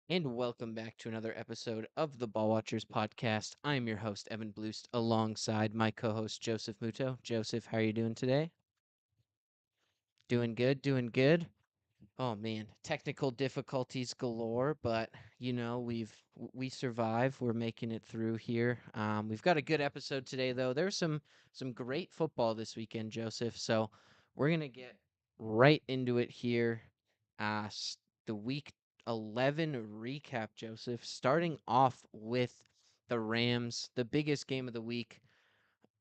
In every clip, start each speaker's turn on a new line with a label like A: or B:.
A: And welcome back to another episode of the Ball Watchers podcast. I'm your host, Evan Bloost, alongside my co host, Joseph Muto. Joseph, how are you doing today? Doing good, doing good. Oh man, technical difficulties galore, but we survive. We're making it through here. We've got a good episode today, though. There's some great football this weekend, Joseph. So we're gonna get right into it here. The week 11 recap, Joseph. Starting off with the Rams, the biggest game of the week.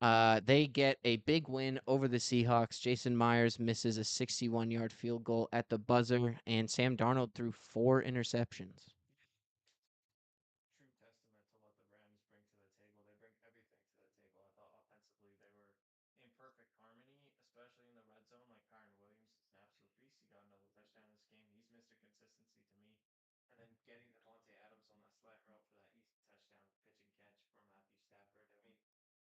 A: They get a big win over the Seahawks. Jason Myers misses a 61-yard field goal at the buzzer, and Sam Darnold threw four interceptions.
B: True testament to what the Rams bring to the table. They bring everything to the table. I thought offensively they were in perfect harmony, especially in the red zone. Like Kyron Williams is an absolute beast. He got another touchdown this game. He's Mr. Consistency to me. And then getting Devontae Adams on that slant route for that easy touchdown pitch and catch for Matthew Stafford. I mean,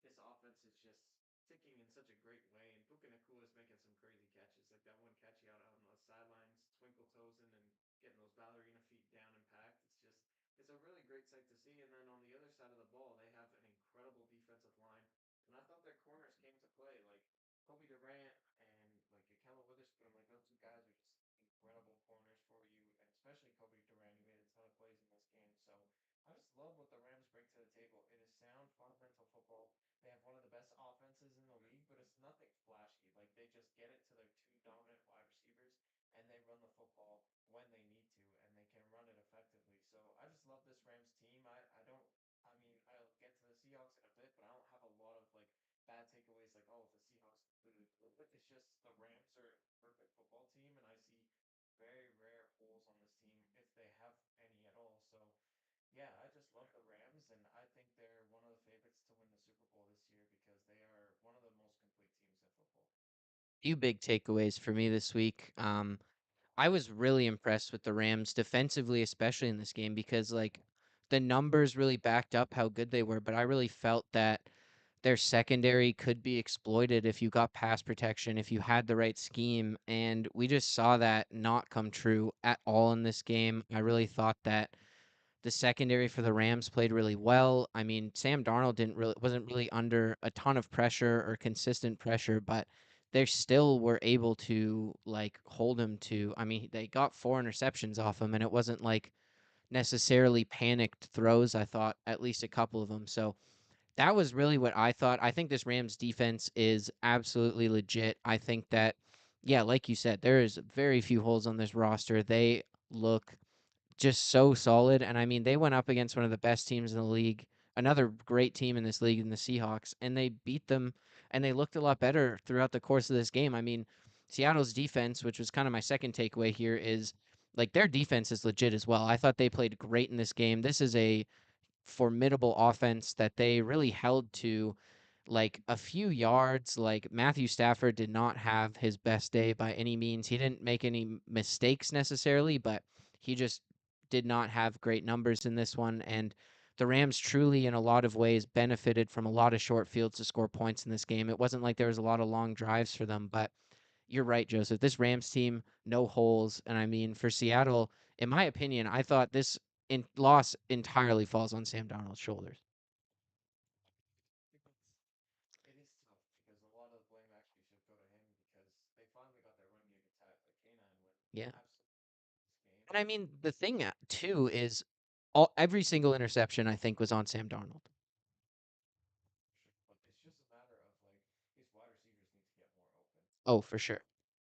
B: this offense is just ticking in such a great way. And Puka Nakua is making some crazy catches. Like that one catch he got out on the sidelines, twinkle toesing and getting those ballerina feet down and packed. It's a really great sight to see. And then on the other side of the ball, they have an incredible defensive line. And I thought their corners came to play. Like Kobe Durant and like Akella Witherspoon, like those two guys are just incredible corners for you. And especially Kobe Durant, he made a ton of plays in this game. So I just love what the Rams bring to the table. It is sound, fundamental football. They have one of the best offenses in the league, but it's nothing flashy. Like they just get it to their two dominant wide receivers and they run the football when they need to and they can run it effectively. So I just love this Rams team. I don't I mean, I'll get to the Seahawks in a bit, but I don't have a lot of like bad takeaways like, oh, the Seahawks completely blew it. It's just the Rams are a perfect football team and I see very rare holes on this team if they have any at all. So yeah, I just love the Rams, and I think they're one of the favorites to win the Super Bowl this year because they are one of the most complete teams in football.
A: Few big takeaways for me this week. I was really impressed with the Rams defensively, especially in this game, because the numbers really backed up how good they were, but I really felt that their secondary could be exploited if you got pass protection, if you had the right scheme. And we just saw that not come true at all in this game. I really thought that the secondary for the Rams played really well. I mean, Sam Darnold didn't really wasn't really under a ton of pressure or consistent pressure, but they still were able to hold him to. I mean, they got four interceptions off him, and it wasn't like necessarily panicked throws. I thought at least a couple of them. So that was really what I thought. I think this Rams defense is absolutely legit. I think that, yeah, like you said, there is very few holes on this roster. They look just so solid. And I mean, they went up against one of the best teams in the league, another great team in this league, in the Seahawks, and they beat them. And they looked a lot better throughout the course of this game. I mean, Seattle's defense, which was kind of my second takeaway here, is like their defense is legit as well. I thought they played great in this game. This is a formidable offense that they really held to like a few yards. Like Matthew Stafford did not have his best day by any means. He didn't make any mistakes necessarily, but he just did not have great numbers in this one. And the Rams truly, in a lot of ways, benefited from a lot of short fields to score points in this game. It wasn't like there was a lot of long drives for them, but you're right, Joseph. This Rams team, no holes. And I mean, for Seattle, in my opinion, I thought this loss entirely falls on Sam Darnold's shoulders.
B: It is tough because a lot of the blame actually should go to him because they finally got their run game intact. Like K9 went
A: Yeah.
B: absolutely this game.
A: And I mean, the thing too is every single interception I think was on Sam Darnold.
B: But it's just a matter of like his wide receivers need to get more open.
A: Oh, for sure.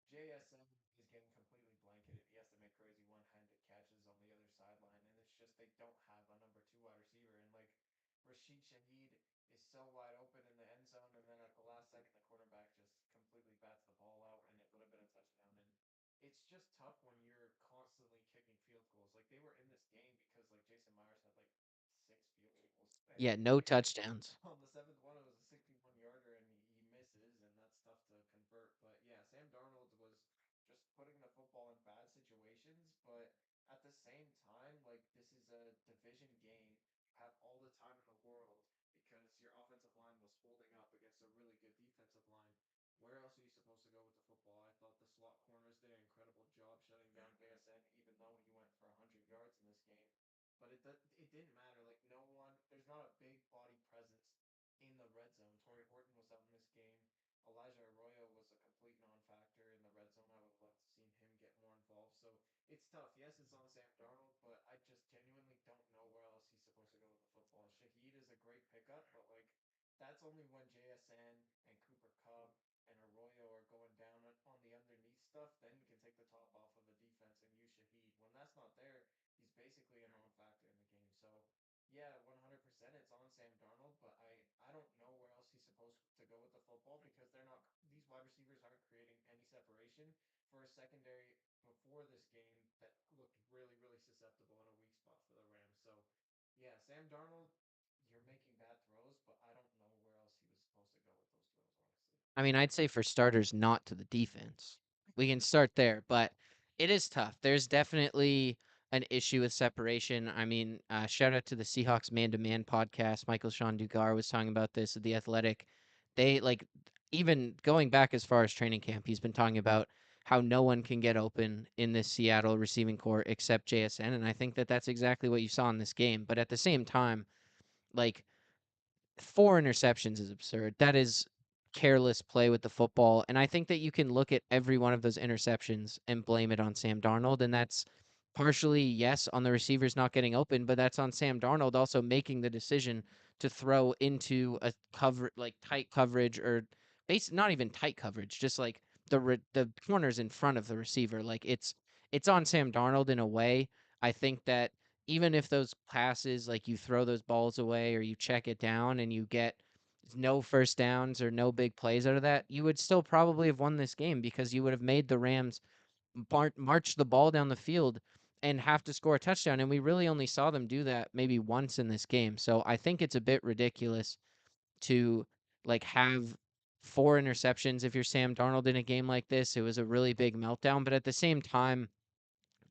B: JSN is getting completely blanketed. He has to make crazy one-handed catches on the other sideline, and it's just they don't have a number two wide receiver. And like Rashid Shaheed is so wide open in the end zone, and then at the last second, the quarterback just completely bats the ball out, and it would have been a touchdown. And it's just tough when you're constantly kicking field goals. Like they were in this game because like Jason Myers had like six field goals, and
A: Yeah,
B: then
A: no touchdowns.
B: on the seventh one, it was a 61 yarder, and he misses, and that's tough to convert. But yeah, Sam Darnold was just putting the football in bad situations, but at the same time, like this is a division game. You have all the time in the world because your offensive line was holding up against a really good defensive line. Where else are you supposed to go with the football? I thought the slot corners did an incredible job shutting down JSN, even though he went for 100 yards in this game. but it didn't matter. Like no one, there's not a big body presence in the red zone. Torrey Horton was out in this game. Elijah Arroyo was a complete non-factor in the red zone. I would have loved to seen him get more involved. So it's tough. Yes, it's on Sam Darnold, but I just genuinely don't know where else he's supposed to go with the football. Shaheed is a great pickup, but like that's only when JSN and Cooper Cup and Arroyo are going down on the underneath stuff, then you can take the top off of a defense and use Shaheed. When that's not there, he's basically a non-factor in the game. So yeah, 100% it's on Sam Darnold, but I don't know where else he's supposed to go with the football because they're not these wide receivers aren't creating any separation for a secondary before this game that looked really susceptible in a weak spot for the Rams. So yeah, Sam Darnold, you're making bad throws, but I don't know where else he was supposed to go with those throws, honestly.
A: I mean, I'd say for starters, not to the defense. We can start there, but it is tough. There's definitely an issue with separation. I mean, shout out to the Seahawks Man to Man podcast. Michael Sean Dugar was talking about this at The Athletic. They like, even going back as far as training camp, he's been talking about how no one can get open in this Seattle receiving core except JSN. And I think that that's exactly what you saw in this game. But at the same time, like, four interceptions is absurd. That is careless play with the football. And I think that you can look at every one of those interceptions and blame it on Sam Darnold. And that's partially, yes, on the receivers not getting open, but that's on Sam Darnold also making the decision to throw into a cover, like tight coverage, or base not even tight coverage, just like the corners in front of the receiver. Like it's on Sam Darnold in a way. I think that even if those passes, like you throw those balls away or you check it down and you get no first downs or no big plays out of that, you would still probably have won this game because you would have made the Rams march the ball down the field and have to score a touchdown. And we really only saw them do that maybe once in this game. So I think it's a bit ridiculous to like have four interceptions if you're Sam Darnold in a game like this. It was a really big meltdown, but at the same time,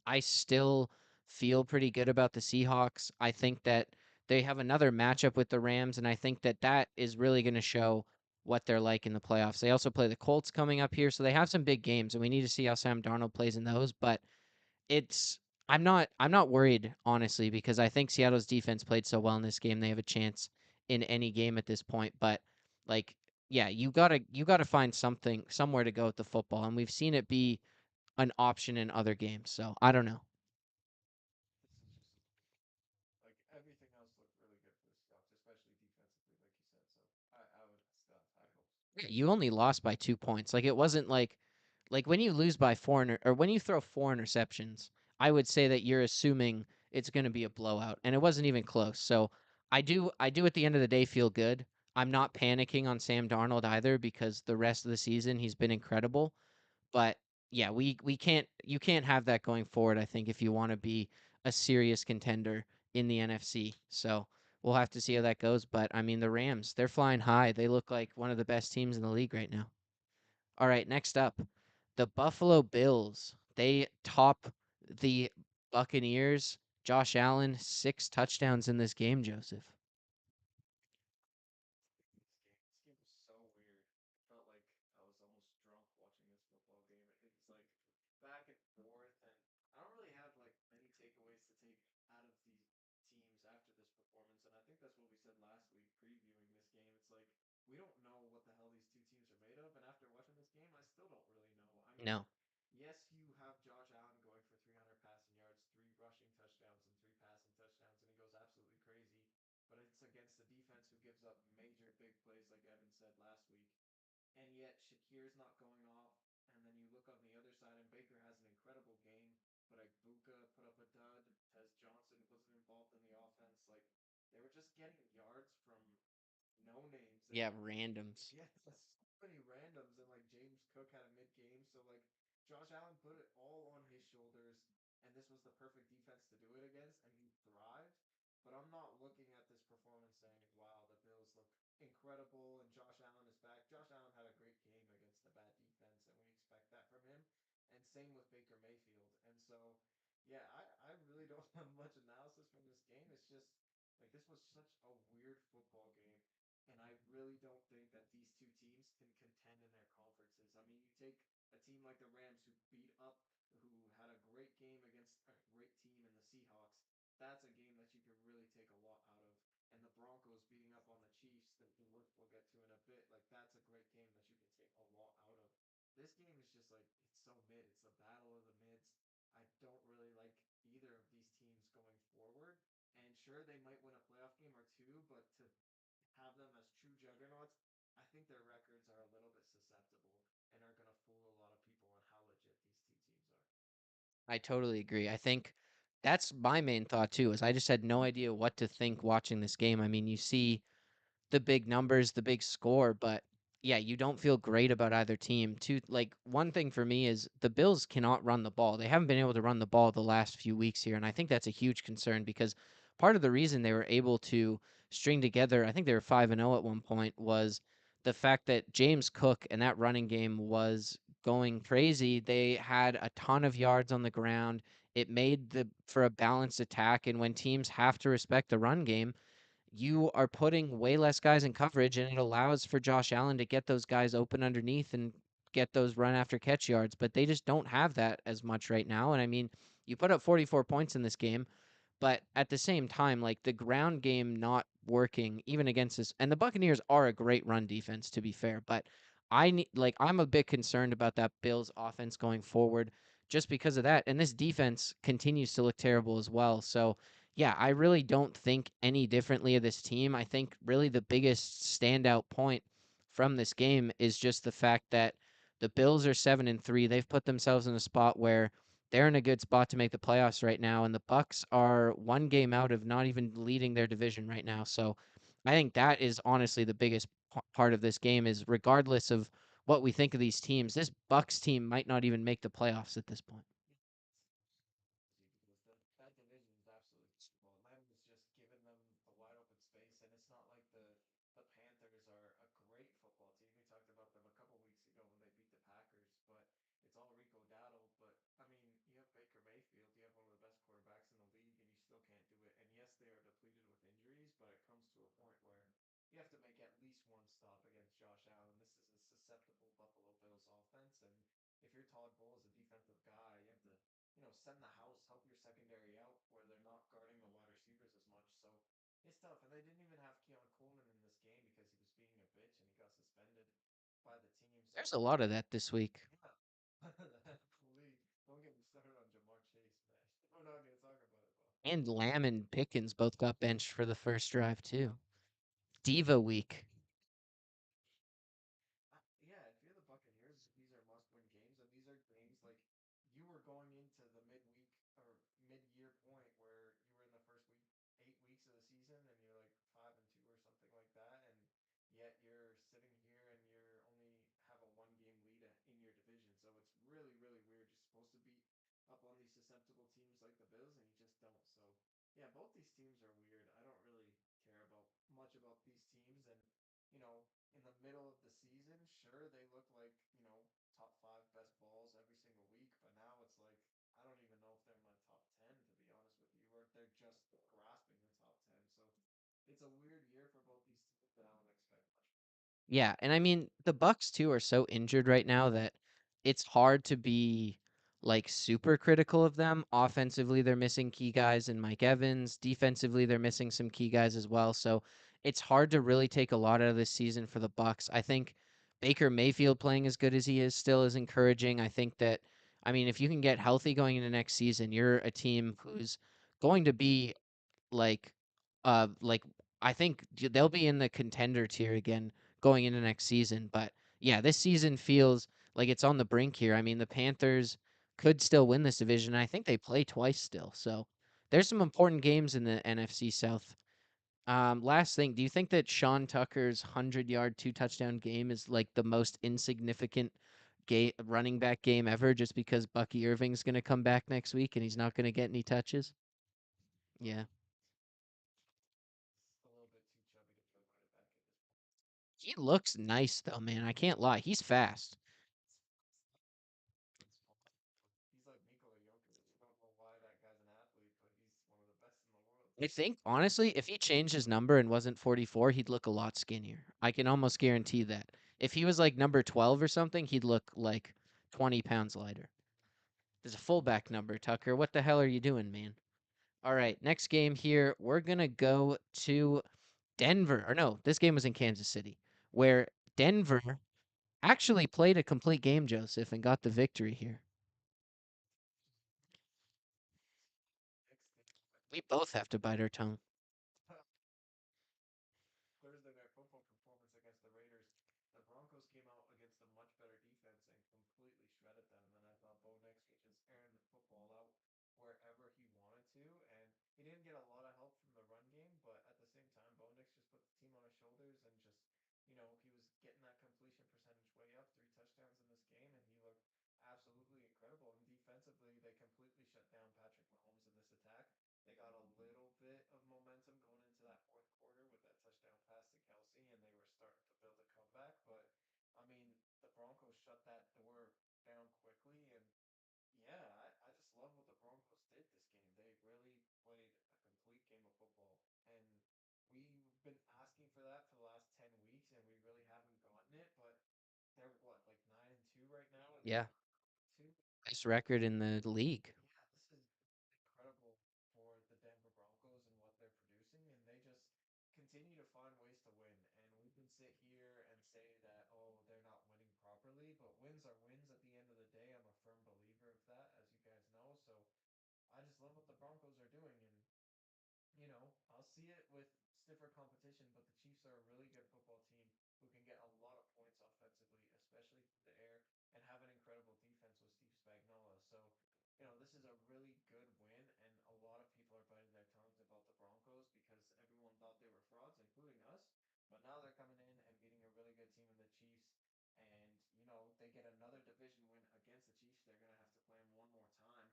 A: I still feel pretty good about the Seahawks. I think that they have another matchup with the Rams, and I think that that is really going to show what they're like in the playoffs. They also play the Colts coming up here, so they have some big games, and we need to see how Sam Darnold plays in those. But it's I'm not worried honestly because I think Seattle's defense played so well in this game. They have a chance in any game at this point. But like, yeah, you gotta find something somewhere to go with the football, and we've seen it be an option in other games. So I don't know.
B: This is just like everything else looked really good for the Seahawks, especially defensively, like you said. So I would still have high hopes.
A: Yeah, you only lost by 2 points. Like it wasn't like when you lose by or when you throw four interceptions, I would say that you're assuming it's going to be a blowout, and it wasn't even close. So I do at the end of the day feel good. I'm not panicking on Sam Darnold either because the rest of the season he's been incredible. But yeah, we can't you can't have that going forward, I think, if you want to be a serious contender in the NFC. So we'll have to see how that goes. But I mean, the Rams, they're flying high. They look like one of the best teams in the league right now. All right, next up, the Buffalo Bills. They top the Buccaneers. Josh Allen, 6 touchdowns in this game, Joseph.
B: This game was so weird. It felt like I was almost drunk watching this football game. It's like back and forth, and I don't really have like many takeaways to take out of these teams after this performance. And I think that's what we said last week previewing this game. It's like we don't know what the hell these two teams are made of, and after watching this game, I still don't really know. I mean,
A: No.
B: yes, you have Josh Allen going for 300 passing yards, three rushing touchdowns, and three passing touchdowns, and he goes absolutely crazy. But it's against the defense who gives up major big plays, like Evan said last week. And yet Shakir's not going off. And then you look on the other side, and Baker has an incredible game, but Ibuka put up a dud. Tez Johnson wasn't involved in the offense. Like they were just getting yards from no names, and
A: Yeah, randoms.
B: yeah, so many randoms, and like James Cook had a mid game, so like Josh Allen put it all on his shoulders, and this was the perfect defense to do it against, and he thrived. But I'm not looking at this performance saying, "Wow, the Bills look incredible," and Josh Allen is back. Josh Allen had a great game against the bad defense, and we expect that from him. And same with Baker Mayfield. And so, yeah, I really don't have much analysis from this game. It's just like this was such a weird football game, and I really don't think that these two teams can contend in their conferences. I mean, you take a team like the Rams who beat up, who had a great game against a great team in the Seahawks. That's a game that Broncos beating up on the Chiefs that we'll get to in a bit, like that's a great game that you can take a lot out of. This game is just like it's so mid. It's the battle of the mids. I don't really like either of these teams going forward. And sure, they might win a playoff game or two, but to have them as true juggernauts, I think their records are a little bit susceptible and are going to fool a lot of people on how legit these two teams are.
A: I totally agree. I think that's my main thought too, is I just had no idea what to think watching this game. I mean, you see the big numbers, the big score, but yeah, you don't feel great about either team. Two, like one thing for me is the Bills cannot run the ball. They haven't been able to run the ball the last few weeks here, and I think that's a huge concern because part of the reason they were able to string together, I think they were 5-0 at one point, was the fact that James Cook and that running game was going crazy. They had a ton of yards on the ground. It made the for a balanced attack, and when teams have to respect the run game, you are putting way less guys in coverage, and it allows for Josh Allen to get those guys open underneath and get those run after catch yards. But they just don't have that as much right now. And I mean, you put up 44 points in this game, but at the same time, like the ground game not working even against this, and the Buccaneers are a great run defense, to be fair. But I need, like, I'm a bit concerned about that Bills offense going forward just because of that. And this defense continues to look terrible as well. So, yeah, I really don't think any differently of this team. I think really the biggest standout point from this game is just the fact that the Bills are 7-3. They've put themselves in a spot where they're in a good spot to make the playoffs right now, and the Bucks are one game out of not even leading their division right now. So I think that is honestly the biggest part of this game is regardless of what we think of these teams, this Bucks team might not even make the playoffs at this point.
B: Because that division is absolutely terrible. Atlanta's just given them the wide open space, and it's not like the Panthers are a great football team. We talked about them a couple weeks ago when they beat the Packers, but it's all Rico Dowdle. But I mean, you have Baker Mayfield, you have one of the best quarterbacks in the league, and you still can't do it. And yes, they are depleted with injuries, but it comes to a point where you have to make at least one stop against Josh Allen. This is a susceptible Buffalo Bills offense, and if you're Todd Bowles, a defensive guy, you have to send the house, help your secondary out where they're not guarding the wide receivers as much. So it's tough. And they didn't even have Keon Coleman in this game because he was being a bitch and he got suspended by the team. So
A: There's a lot of that this week.
B: yeah, please don't get me started on Jamar Chase, man. We're not gonna talk about it though.
A: And Lamb and Pickens both got benched for the first drive, too. Diva week.
B: Yeah, if you're the Buccaneers, these are must-win games, and these are games like you were going into the midweek or mid-year point where you were in the first week, 8 weeks of the season, and you're like 5-2 or something like that, and yet you're sitting here and you're only have a one-game lead in your division. So it's really, really weird. You're supposed to beat up on these susceptible teams like the Bills, and you just don't. So yeah, both these teams are weird. I don't really care about much about these teams, and you know, in the middle of the season, sure, they look like, top five best balls every single week, but now it's like, I don't even know if they're in my top 10, to be honest with you, or if they're just grasping the top 10. So it's a weird year for both these teams, but I don't expect much.
A: Yeah, and I mean the Bucks too are so injured right now that it's hard to be like super critical of them. Offensively, they're missing key guys in Mike Evans. Defensively, they're missing some key guys as well. So it's hard to really take a lot out of this season for the Bucks. I think Baker Mayfield playing as good as he is still is encouraging. I think that I mean if you can get healthy going into next season, you're a team who's going to be like like I think they'll be in the contender tier again going into next season. But yeah, this season feels like it's on the brink here. I mean, the Panthers could still win this division. I think they play twice still. So there's some important games in the NFC South. Last thing, do you think that Sean Tucker's 100-yard, 2-touchdown game is like the most insignificant running back game ever just because Bucky Irving's going to come back next week and he's not going to get any touches? Yeah.
B: It's a little bit too chubby to play running back at this point.
A: He looks nice though, man. I can't lie. He's fast.
B: He's like Nikola Jokic. I don't know why that guy's an athlete, but he's one of the best in the world.
A: I think honestly, if he changed his number and wasn't 44, he'd look a lot skinnier. I can almost guarantee that. If he was like number 12 or something, he'd look like 20 pounds lighter. There's a fullback number, Tucker. What the hell are you doing, man? All right, next game here. We're going to go to Denver, or no, this game was in Kansas City, where Denver actually played a complete game, Joseph, and got the victory here.
B: Next thing,
A: We both have to bite our tongue.
B: Thursday night football performance against the Raiders. The Broncos came out against a much better defense and completely shredded them. And then I thought Bo Nix was just airing the football out wherever he wanted to. And he didn't get a lot of help from the run game, but at the same time, Bo Nix just put the team on his shoulders and just, he was getting that completion percentage way up, 3 touchdowns in this game, and he looked absolutely incredible. And defensively, they completely shut down Patrick Mahomes in this attack. They got a little bit of momentum going into that fourth quarter with that touchdown pass to Kelsey, and they were starting to build a comeback. But I mean, the Broncos shut that door down quickly, and yeah, I just love what the Broncos did this game. They really played a complete game of football, and we've been asking for that for the last 10 weeks, and we really haven't gotten it. But they're what, like 9-2 right now, and they
A: Yeah,
B: want two.
A: best record in the league.
B: Yeah, this is incredible for the Denver Broncos and what they're producing, and they just continue to find ways to win. And we can sit here and say that, oh, they're not winning properly, but wins are wins at the end of the day. I'm a firm believer of that, as you guys know. So I just love what the Broncos are doing, and I'll see it with stiffer competition, but the Chiefs are a really good football team who can get a lot of points offensively, especially through the air, and have an incredible defense with Steve Spagnuolo. So, this is a really good win, and a lot of people are biting their tongues about the Broncos because everyone thought they were frauds, including us. But now they're coming in and beating a really good team in the Chiefs. And, they get another division win against the Chiefs. They're going to have to play them one more time.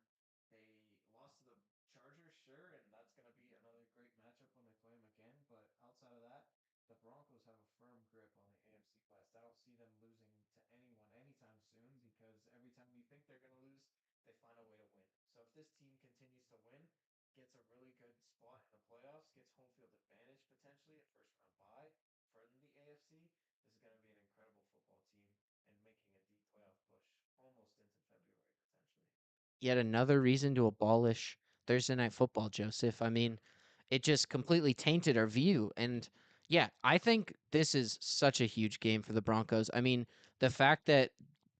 B: They lost to the Chargers, sure, and that's going to be another great matchup when they play them again. But outside of that, the Broncos have a firm grip on the AFC West. I don't see them losing to anyone anytime soon because every time we think they're going to lose, they find a way to win. So if this team continues to win, gets a really good spot in the playoffs, gets home field advantage potentially at first round bye for the AFC, this is going to be an incredible football team and making a deep playoff push almost into February potentially.
A: Yet another reason to abolish Thursday night football, Joseph. I mean, it just completely tainted our view. And yeah, I think this is such a huge game for the Broncos. I mean, the fact that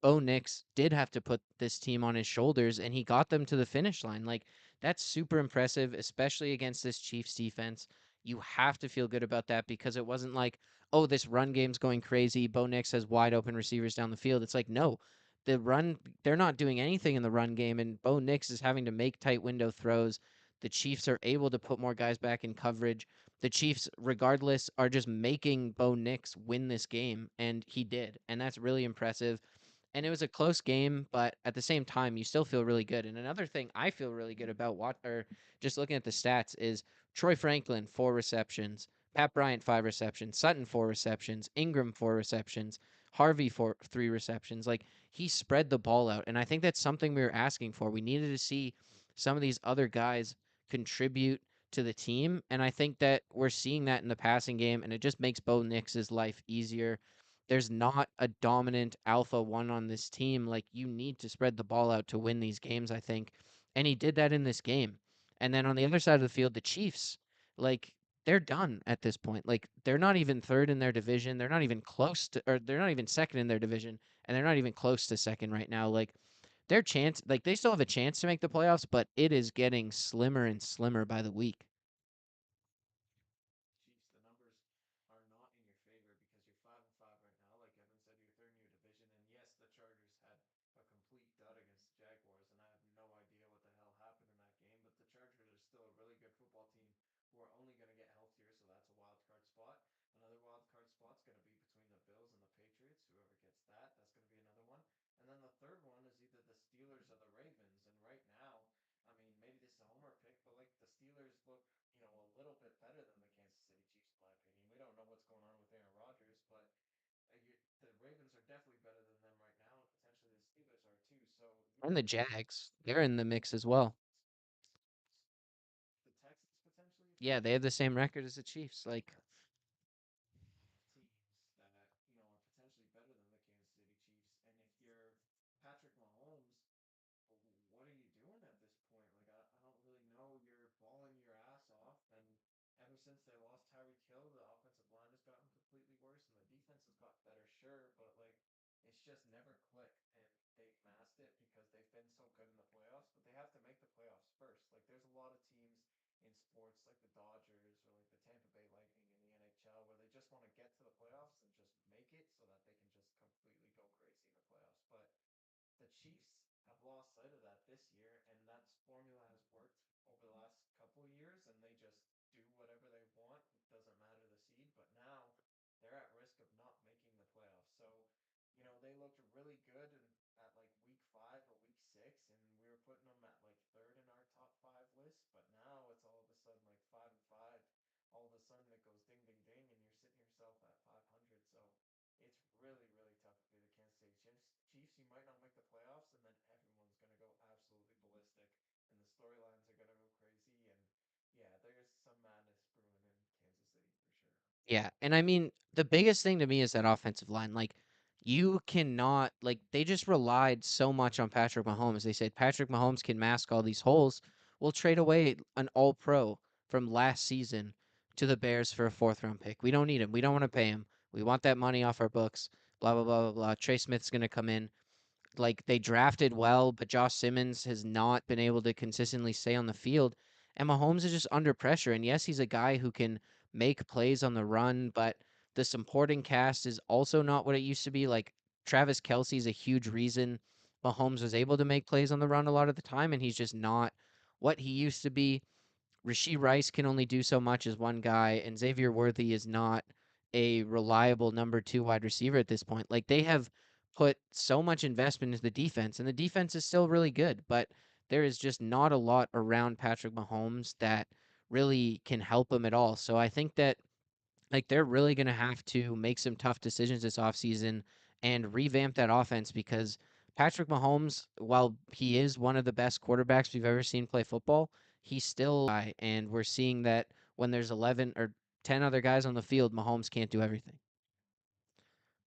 A: Bo Nix did have to put this team on his shoulders and he got them to the finish line, like, that's super impressive, especially against this Chiefs defense. You have to feel good about that because it wasn't like, oh, this run game's going crazy. Bo Nix has wide open receivers down the field. It's like, no, the run, they're not doing anything in the run game, and Bo Nix is having to make tight window throws. The Chiefs are able to put more guys back in coverage. The Chiefs, regardless, are just making Bo Nix win this game, and he did. And that's really impressive. And it was a close game, but at the same time, you still feel really good. And another thing I feel really good about or just looking at the stats is Troy Franklin, 4 receptions, Pat Bryant, 5 receptions, Sutton, 4 receptions, Ingram, 4 receptions, Harvey, 3 receptions. Like, he spread the ball out. And I think that's something we were asking for. We needed to see some of these other guys contribute to the team. And I think that we're seeing that in the passing game, and it just makes Bo Nix's life easier. There's not a dominant alpha one on this team. Like, you need to spread the ball out to win these games, I think. And he did that in this game. And then on the other side of the field, the Chiefs, like, they're done at this point. Like, they're not even third in their division. They're not even close to, or they're not even second in their division, and they're not even close to second right now. Like, their chance, like, they still have a chance to make the playoffs, but it is getting slimmer and slimmer by the week.
B: Chiefs, the numbers are not in your favor because you're 5-5 right now. Like Evan said, you're third in your division, and yes, the Chargers had a complete dud against the Jaguars, and I have no idea what the hell happened in that game. But the Chargers are still a really good football team who are only going to get healthier, so that's a wild card spot. Another wild card spot's going to be between the Bills and the Patriots. Whoever gets that, that's going to be another one. And then the third one is either the Steelers or the Ravens. And right now, I mean, maybe this is a homer pick, but like the Steelers look, a little bit better than the Kansas City Chiefs, in my opinion. We don't know what's going on with Aaron Rodgers, but the Ravens are definitely better than them right now, and potentially the Steelers are too. So
A: And
B: yeah,
A: the Jags, they're in the mix as well.
B: the Texans potentially, if I'm
A: Yeah,
B: not
A: they have the
B: mistaken.
A: same record as the Chiefs.
B: Yeah,
A: Like,
B: teams that are potentially better than the Kansas City Chiefs. And if you're Patrick Mahomes, what are you doing at this point? Like I don't really know. You're balling your ass off, and ever since they lost Tyreek Hill, the offensive line has gotten completely worse, and the defense has gotten better, sure, but like it's just never clicked, and they've masked it because they've been so good in the playoffs. But they have to make the playoffs first. Like there's a lot of teams in sports like the Dodgers or like the Tampa Bay Lightning in the NHL where they just want to get to the playoffs and just make it so that they can just completely go crazy in the playoffs. But the Chiefs have lost sight of that this year, and that formula has worked over the last couple of years, and they just do whatever they want. It doesn't matter the seed, but now they're at risk of not making the playoffs. So, they looked really good at like week 5 or week 6, and we were putting them at like third in our top 5 list. But now it's all of a sudden like 5-5. All of a sudden it goes ding, ding, ding, and you're sitting yourself at 500. So it's really, really tough if you're the Kansas City Chiefs. You might not make the playoffs, and then everyone's going to go absolutely ballistic, and the storylines are going to go crazy. And yeah, there's some madness brewing in Kansas City for sure.
A: Yeah, and I mean, the biggest thing to me is that offensive line. Like, you cannot like they just relied so much on Patrick Mahomes. They said Patrick Mahomes can mask all these holes. We'll trade away an All Pro from last season to the Bears for a fourth round pick. We don't need him. We don't want to pay him. We want that money off our books. Blah blah blah blah blah. Trey Smith's gonna come in. Like they drafted well, but Josh Simmons has not been able to consistently stay on the field. And Mahomes is just under pressure. And yes, he's a guy who can make plays on the run, but the supporting cast is also not what it used to be. Like Travis Kelsey is a huge reason Mahomes was able to make plays on the run a lot of the time, and he's just not what he used to be. Rashee Rice can only do so much as one guy, and Xavier Worthy is not a reliable number 2 wide receiver at this point. Like they have put so much investment into the defense, and the defense is still really good, but there is just not a lot around Patrick Mahomes that really can help him at all. So I think that like they're really going to have to make some tough decisions this offseason and revamp that offense because Patrick Mahomes, while he is one of the best quarterbacks we've ever seen play football, he's still and we're seeing that when there's 11 or 10 other guys on the field, Mahomes can't do everything.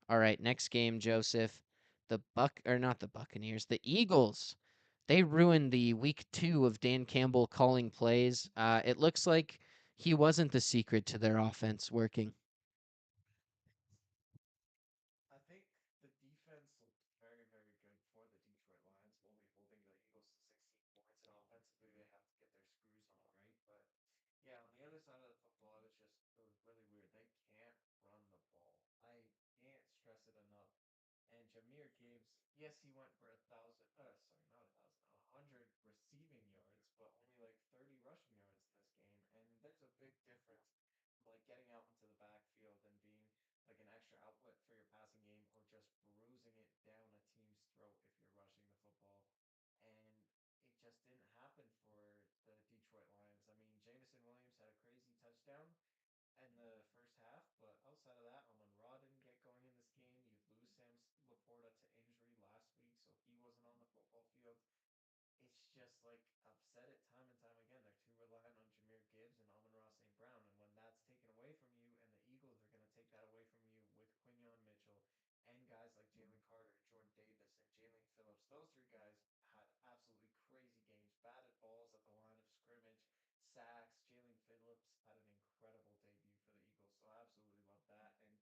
A: All right, next game, Joseph. The Buck or not the Buccaneers, the Eagles. They ruined the week 2 of Dan Campbell calling plays. It looks like he wasn't the secret to their offense working.
B: I think the defense looked very, very good for the Detroit Lions, only holding the Eagles to 16 points, and offensively they have to get their screws on right. But yeah, on the other side of the football, it was really weird. They can't run the ball. I can't stress it enough. And Jameer Gibbs, yes, he went for 1,000. Sorry, not 1,000, 100 receiving yards, but only like 30 rushing yards in this game. And there's a big difference, like getting out into the backfield and being like an extra outlet for your passing game, or just bruising it down a team's throat if you're rushing the football. And it just didn't happen for the Detroit Lions. I mean, Jameson Williams had a crazy touchdown in the first half, but outside of that, Amon Ra didn't get going in this game. You lose Sam Laporta to injury last week, so he wasn't on the football field. It's just like I've said it time and time again. They're too reliant on Jameer Gibbs and Amon-Ra St. Brown, and when that's taken away from you, and the Eagles are going to take that away from you with Quinion Mitchell and guys like Jalen Carter, Jordan Davis, and Jalen Phillips. Those 3 guys had absolutely crazy games, batted balls at the line of scrimmage, sacks. Jalen Phillips had an incredible debut for the Eagles, so I absolutely love that. And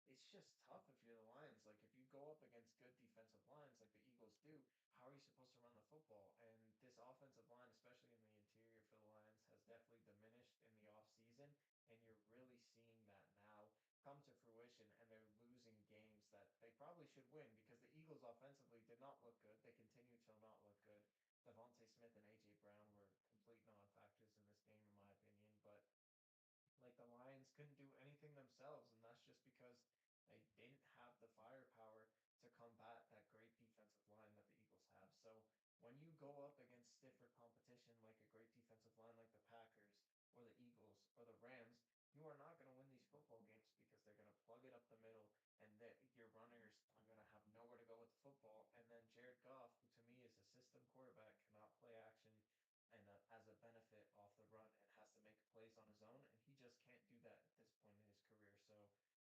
B: it's just tough if you're the Lions. Like if you go up against good defensive lines like the Eagles do, how are you supposed to run the football? And this offensive line, especially in the interior for the Lions, has definitely diminished in the offseason. And you're really seeing that now come to fruition. And they're losing games that they probably should win because the Eagles offensively did not look good. They continue to not look good. Devontae Smith and A.J. Brown were complete non factors in this game, in my opinion. But like the Lions couldn't do anything themselves, and that's just because they didn't have the firepower to combat that great defensive line that the Eagles have. So when you go up against stiffer competition like a great defensive line like the Packers or the Eagles or the Rams, you are not going to win these football games because they're going to plug it up the middle, and your runners are going to have nowhere to go with the football. And then Jared Goff, who to me is a system quarterback, cannot play action and as a benefit off the run, and has to make plays on his own, and he just can't do that at this point in his career. So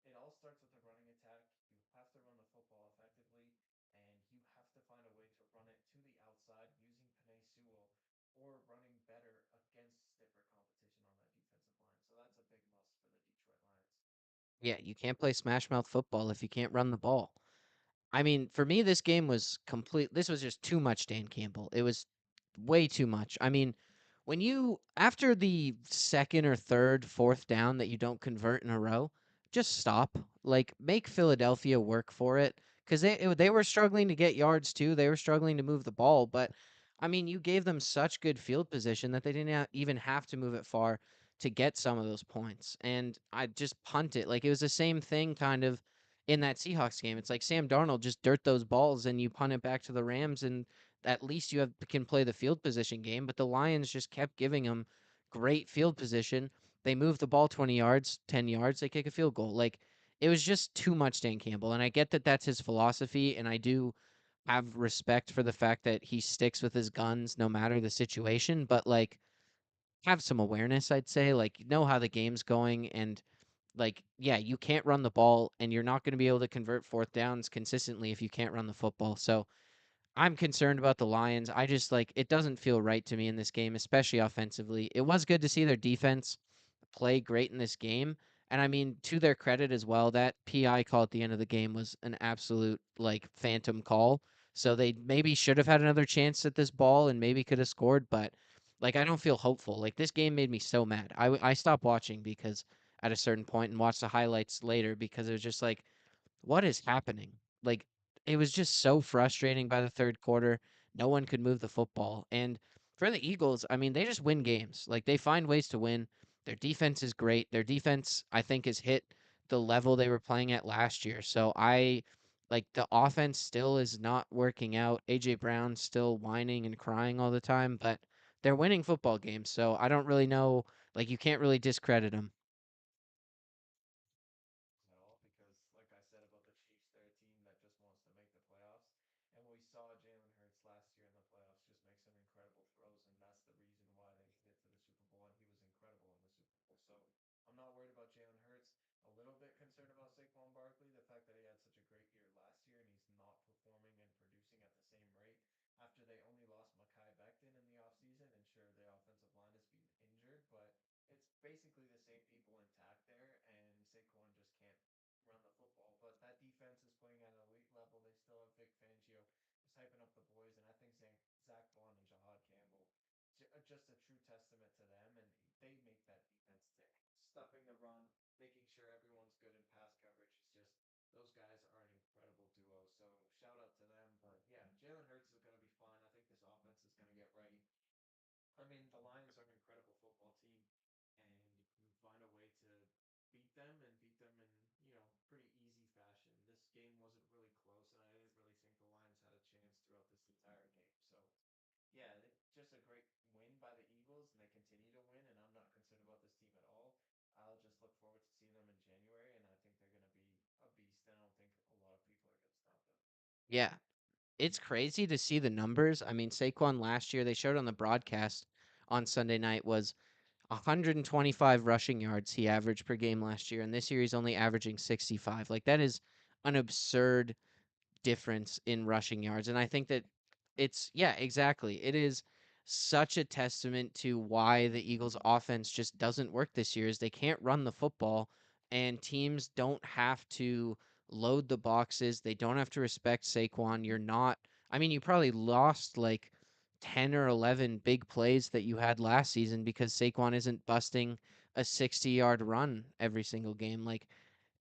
B: it all starts with the running attack. You have to run the football effectively, and you have to find a way to run it to the outside using Panay Sewell or running better against stiffer competition on that defensive line. So that's a big must for the Detroit Lions.
A: Yeah, you can't play smash mouth football if you can't run the ball. I mean, for me, this game was complete. This was just too much Dan Campbell. It was way too much. I mean, when you, after the second or third, fourth down that you don't convert in a row, just stop. Like, make Philadelphia work for it. Because they were struggling to get yards too. They were struggling to move the ball. But, I mean, you gave them such good field position that they didn't even have to move it far to get some of those points. And I just punt it. Like, it was the same thing kind of in that Seahawks game. It's like Sam Darnold just dirt those balls and you punt it back to the Rams, and at least you have can play the field position game. But the Lions just kept giving them great field position. They move the ball 20 yards, 10 yards, they kick a field goal. Like, it was just too much Dan Campbell. And I get that that's his philosophy, and I do have respect for the fact that he sticks with his guns no matter the situation, but like, have some awareness, I'd say. Like, know how the game's going, and like, yeah, you can't run the ball, and you're not going to be able to convert fourth downs consistently if you can't run the football. So I'm concerned about the Lions. I just like, it doesn't feel right to me in this game, especially offensively. It was good to see their defense play great in this game. And I mean, to their credit as well, that PI call at the end of the game was an absolute like phantom call. So they maybe should have had another chance at this ball and maybe could have scored, but like, I don't feel hopeful. Like, this game made me so mad. I stopped watching because at a certain point and watched the highlights later because it was just like, what is happening? Like, it was just so frustrating by the third quarter. No one could move the football. And for the Eagles, I mean, they just win games. Like, they find ways to win. Their defense is great. Their defense, I think, has hit the level they were playing at last year. So I like, the offense still is not working out. AJ Brown's still whining and crying all the time, but they're winning football games. So I don't really know. Like, you can't really discredit them.
B: At all because, like I said about the Chiefs, they're a team that just wants to make the playoffs. And we saw Jalen Hurts last year in the playoffs just make some incredible throws, and that's the reason why they made it to the Super Bowl. And he was incredible in the Super Bowl. So I'm not worried about Jalen Hurts. A little bit concerned about Saquon Barkley, the fact that he had such a great year last year and he's not performing and producing at the same rate after they only lost Makai Becton in the offseason. And sure, the offensive line has been injured, but it's basically the same people intact there, and Saquon just can't run the football. But that defense is playing at an elite level. They still have Vic Fangio just hyping up the boys, and I think Zach Vaughn and Jahad Campbell just a true testament to them, and they make that defense tick. Stuffing the run, making sure everyone's good in pass coverage. It's just those guys are an incredible duo. So shout out to them. But yeah, Jalen Hurts is going to be fine. I think this offense is going to get right. I mean, the Lions are an incredible football team, and you find a way to beat them and beat them in, pretty easy fashion. This game wasn't really close, and I didn't really think the Lions had a chance throughout this entire game. So, yeah, just a great win by the Eagles, and they continue to win, and I'm not concerned about this team at all. I'll just look forward to seeing them in January, and I think they're going to be a beast, and I don't think a lot of people are going to stop them.
A: Yeah, it's crazy to see the numbers. I mean, Saquon last year, they showed on the broadcast on Sunday night, was 125 rushing yards he averaged per game last year, and this year he's only averaging 65. Like, that is an absurd difference in rushing yards. And I think that it's, yeah, exactly. It is such a testament to why the Eagles offense just doesn't work this year is they can't run the football, and teams don't have to load the boxes. They don't have to respect Saquon. You're not, I mean, you probably lost like 10 or 11 big plays that you had last season because Saquon isn't busting a 60-yard run every single game. Like,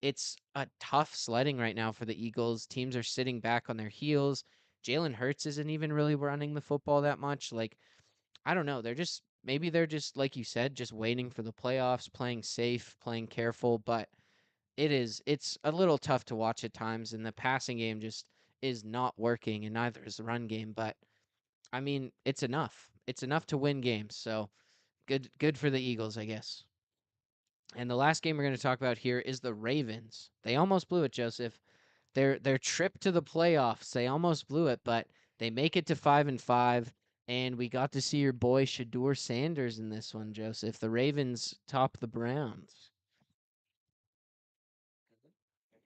A: it's a tough sledding right now for the Eagles. Teams are sitting back on their heels. Jalen Hurts isn't even really running the football that much. Like, I don't know. Maybe they're just, like you said, just waiting for the playoffs, playing safe, playing careful. But it's a little tough to watch at times. And the passing game just is not working, and neither is the run game. But I mean, it's enough. It's enough to win games. So good for the Eagles, I guess. And the last game we're going to talk about here is the Ravens. They almost blew it, Joseph. Their trip to the playoffs, they almost blew it, but they make it to 5-5. And we got to see your boy Shador Sanders in this one, Joseph. The Ravens top the Browns.
B: At the same time, it was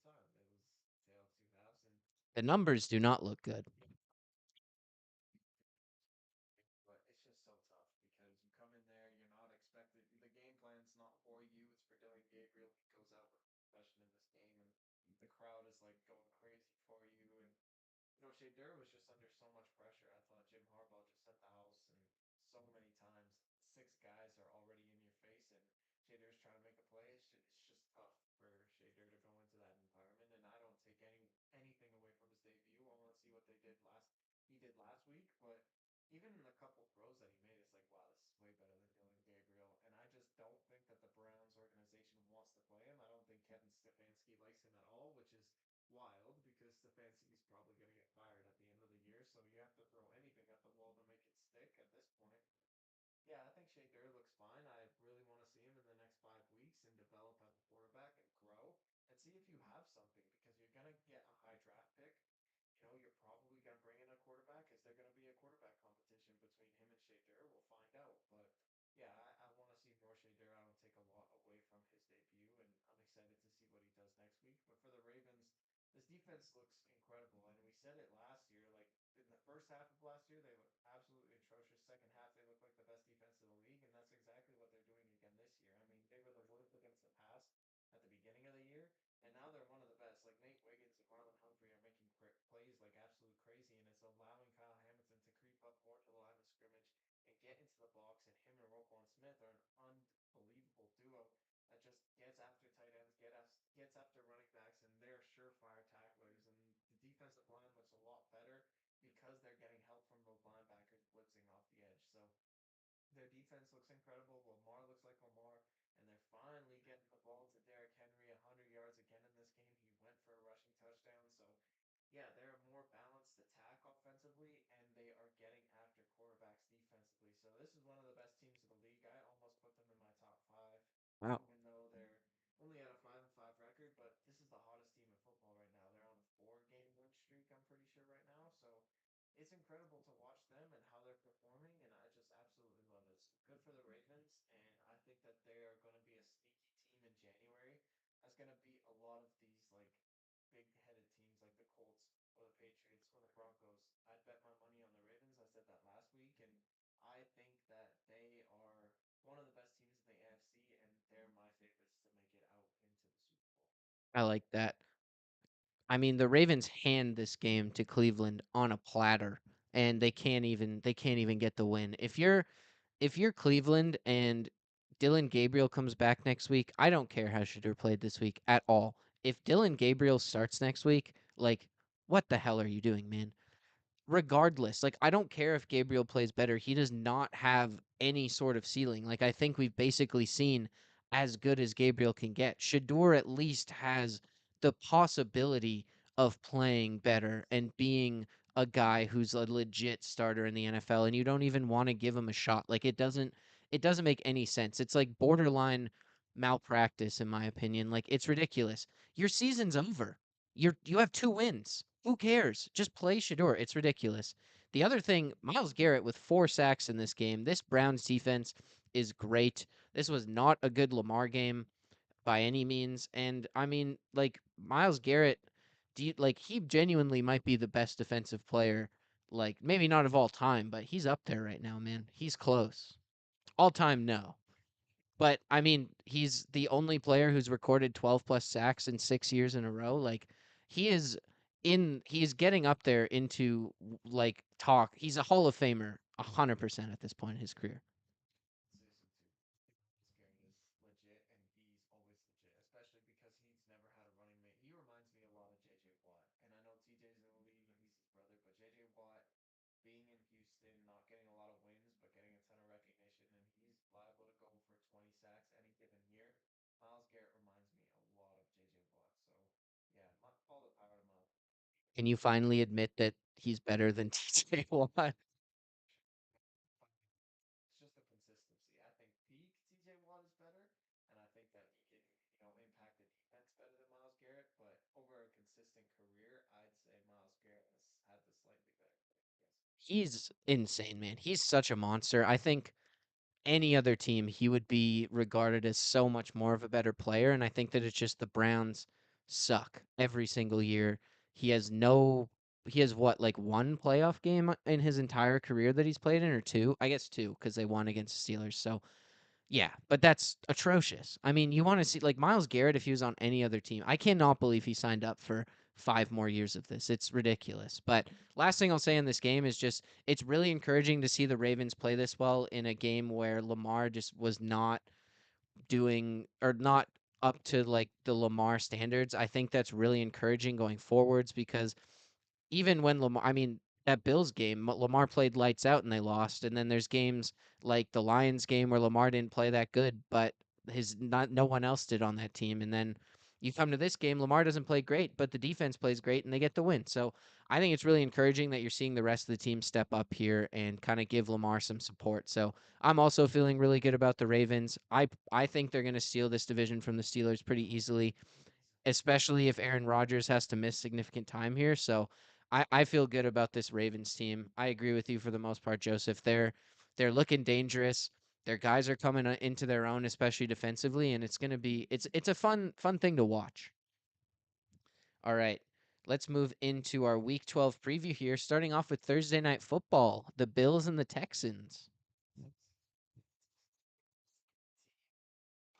B: tale of two halves, and
A: The numbers do not look good.
B: but it's just so tough because you come in there, you're not expected. The game the crowd is like going crazy for you. And Shadur was just under so much pressure. I thought Jim Harbaugh just set the house, and so many times six guys are already in your face, and Shadur's trying to make a play. It's just tough for Shadur to go into that environment. And I don't take anything away from his debut. I want to see what he did last week, but even in the couple throws that he made, it's like, wow, this is way better than Dylan Gabriel. And I just don't think that the Browns organization wants to play him. I don't think Kevin Stefanski likes him at all, which is wild because Stefanski's probably going to get fired at the end of the year. So you have to throw anything at the wall to make it stick at this point. Yeah, I think Shadur looks fine. I really want to see him in the next 5 weeks and develop as a quarterback and grow and see if you have something because you're going to get a high draft pick. You're probably going to bring in a quarterback. Is there going to be a quarterback competition between him and Shadur? We'll find out. But yeah, I want to see more Shadur. I don't take a lot away from his debut, and I'm excited to see what he does next week. But for the Ravens, this defense looks incredible. And we said it last year, like in the first half of last year, they looked absolutely atrocious. Second half, they looked like the best defense in the league, and that's exactly what they're doing again this year. I mean, they were the worst against the pass at the beginning of the year, and now they're one of the best. Like Nate Wiggins and Marlon Humphrey are making plays like absolute crazy, and it's allowing Kyle Hamilton to creep up more to the line of scrimmage and get into the box. And him and Roquan Smith are an unbelievable duo that just gets after tight ends, gets after running backs, and they're surefire tacklers. And the defensive line looks a lot better because they're getting help from those linebackers blitzing off the edge. So their defense looks incredible. Lamar looks like Lamar, and they're finally getting the ball to Derrick Henry 100 yards again in this game. He went for a rushing touchdown. So yeah, they're a more balanced attack offensively, and they are getting after quarterbacks defensively. So this is one of the best teams in the league. I almost put them in my top five,
A: Wow.
B: even though they're only at a 5-5 record. But this is the hottest team in football right now. They're on a 4 game win streak, I'm pretty sure right now. So it's incredible to watch them and how they're performing, and I just absolutely love it. It's good for the Ravens, and I think that they are going to be a sneaky team in January. That's going to beat a lot of these like big-headed teams like the Colts or the Patriots or the Broncos. I'd bet my money on the Ravens. I said that last week, and I think that they are one of the best teams in the AFC, and they're my favorites to make it out into the Super Bowl.
A: I like that. I mean, the Ravens hand this game to Cleveland on a platter, and they can't even get the win. If you're Cleveland and Dylan Gabriel comes back next week, I don't care how Shadur played this week at all. If Dylan Gabriel starts next week, like, what the hell are you doing, man? Regardless, like I don't care if Gabriel plays better. He does not have any sort of ceiling. Like I think we've basically seen as good as Gabriel can get. Shador at least has the possibility of playing better and being a guy who's a legit starter in the NFL, and you don't even want to give him a shot. Like it doesn't make any sense. It's like borderline malpractice in my opinion. Like it's ridiculous. Your season's over. You have 2 wins. Who cares? Just play Shador. It's ridiculous. The other thing, Miles Garrett with 4 sacks in this game. This Browns defense is great. This was not a good Lamar game by any means. And I mean, like Miles Garrett, he genuinely might be the best defensive player, like maybe not of all time, but he's up there right now, man. He's close. All time, no. But I mean, he's the only player who's recorded 12 plus sacks in 6 years in a row. Like he's getting up there into like talk. He's a Hall of Famer 100% at this point in his career.
B: Say so too. Miles Garrett is legit, and he's always legit, especially because he's never had a running mate. He reminds me a lot of J.J. Watt, and I know TJ's in the league and he's his brother, but J.J. Watt being in Houston, not getting a lot of wins, but getting a ton of recognition, and he's liable to go for 20 sacks any given year. Miles Garrett reminds me a lot of J.J. Watt, so yeah, all the power to Miles.
A: Can you finally admit that he's better than TJ Watt?
B: It's just the consistency. I think peak TJ Watt is better, and I think that he can, impact the defense better than Miles Garrett. But over a consistent career, I'd say Miles Garrett has had the slightly better. Yes.
A: He's insane, man. He's such a monster. I think any other team, he would be regarded as so much more of a better player. And I think that it's just the Browns suck every single year. He has no, he has what, like 1 playoff game in his entire career that he's played in, or two? I guess two, because they won against the Steelers. So Yeah, but that's atrocious. I mean, you want to see like Miles Garrett if he was on any other team. I cannot believe he signed up for 5 more years of this. It's ridiculous. But last thing I'll say in this game is just it's really encouraging to see the Ravens play this well in a game where Lamar just was not doing or not up to like the Lamar standards. I think that's really encouraging going forwards because even when Lamar, I mean, that Bills game, Lamar played lights out and they lost. And then there's games like the Lions game where Lamar didn't play that good, but his not no one else did on that team. And then you come to this game, Lamar doesn't play great, but the defense plays great and they get the win. So I think it's really encouraging that you're seeing the rest of the team step up here and kind of give Lamar some support. So I'm also feeling really good about the Ravens. I think they're going to steal this division from the Steelers pretty easily, especially if Aaron Rodgers has to miss significant time here. So I feel good about this Ravens team. I agree with you for the most part, Joseph. They're looking dangerous. Their guys are coming into their own, especially defensively, and it's gonna be it's a fun thing to watch. All right. Let's move into our Week 12 preview here, starting off with Thursday Night Football, the Bills and the Texans.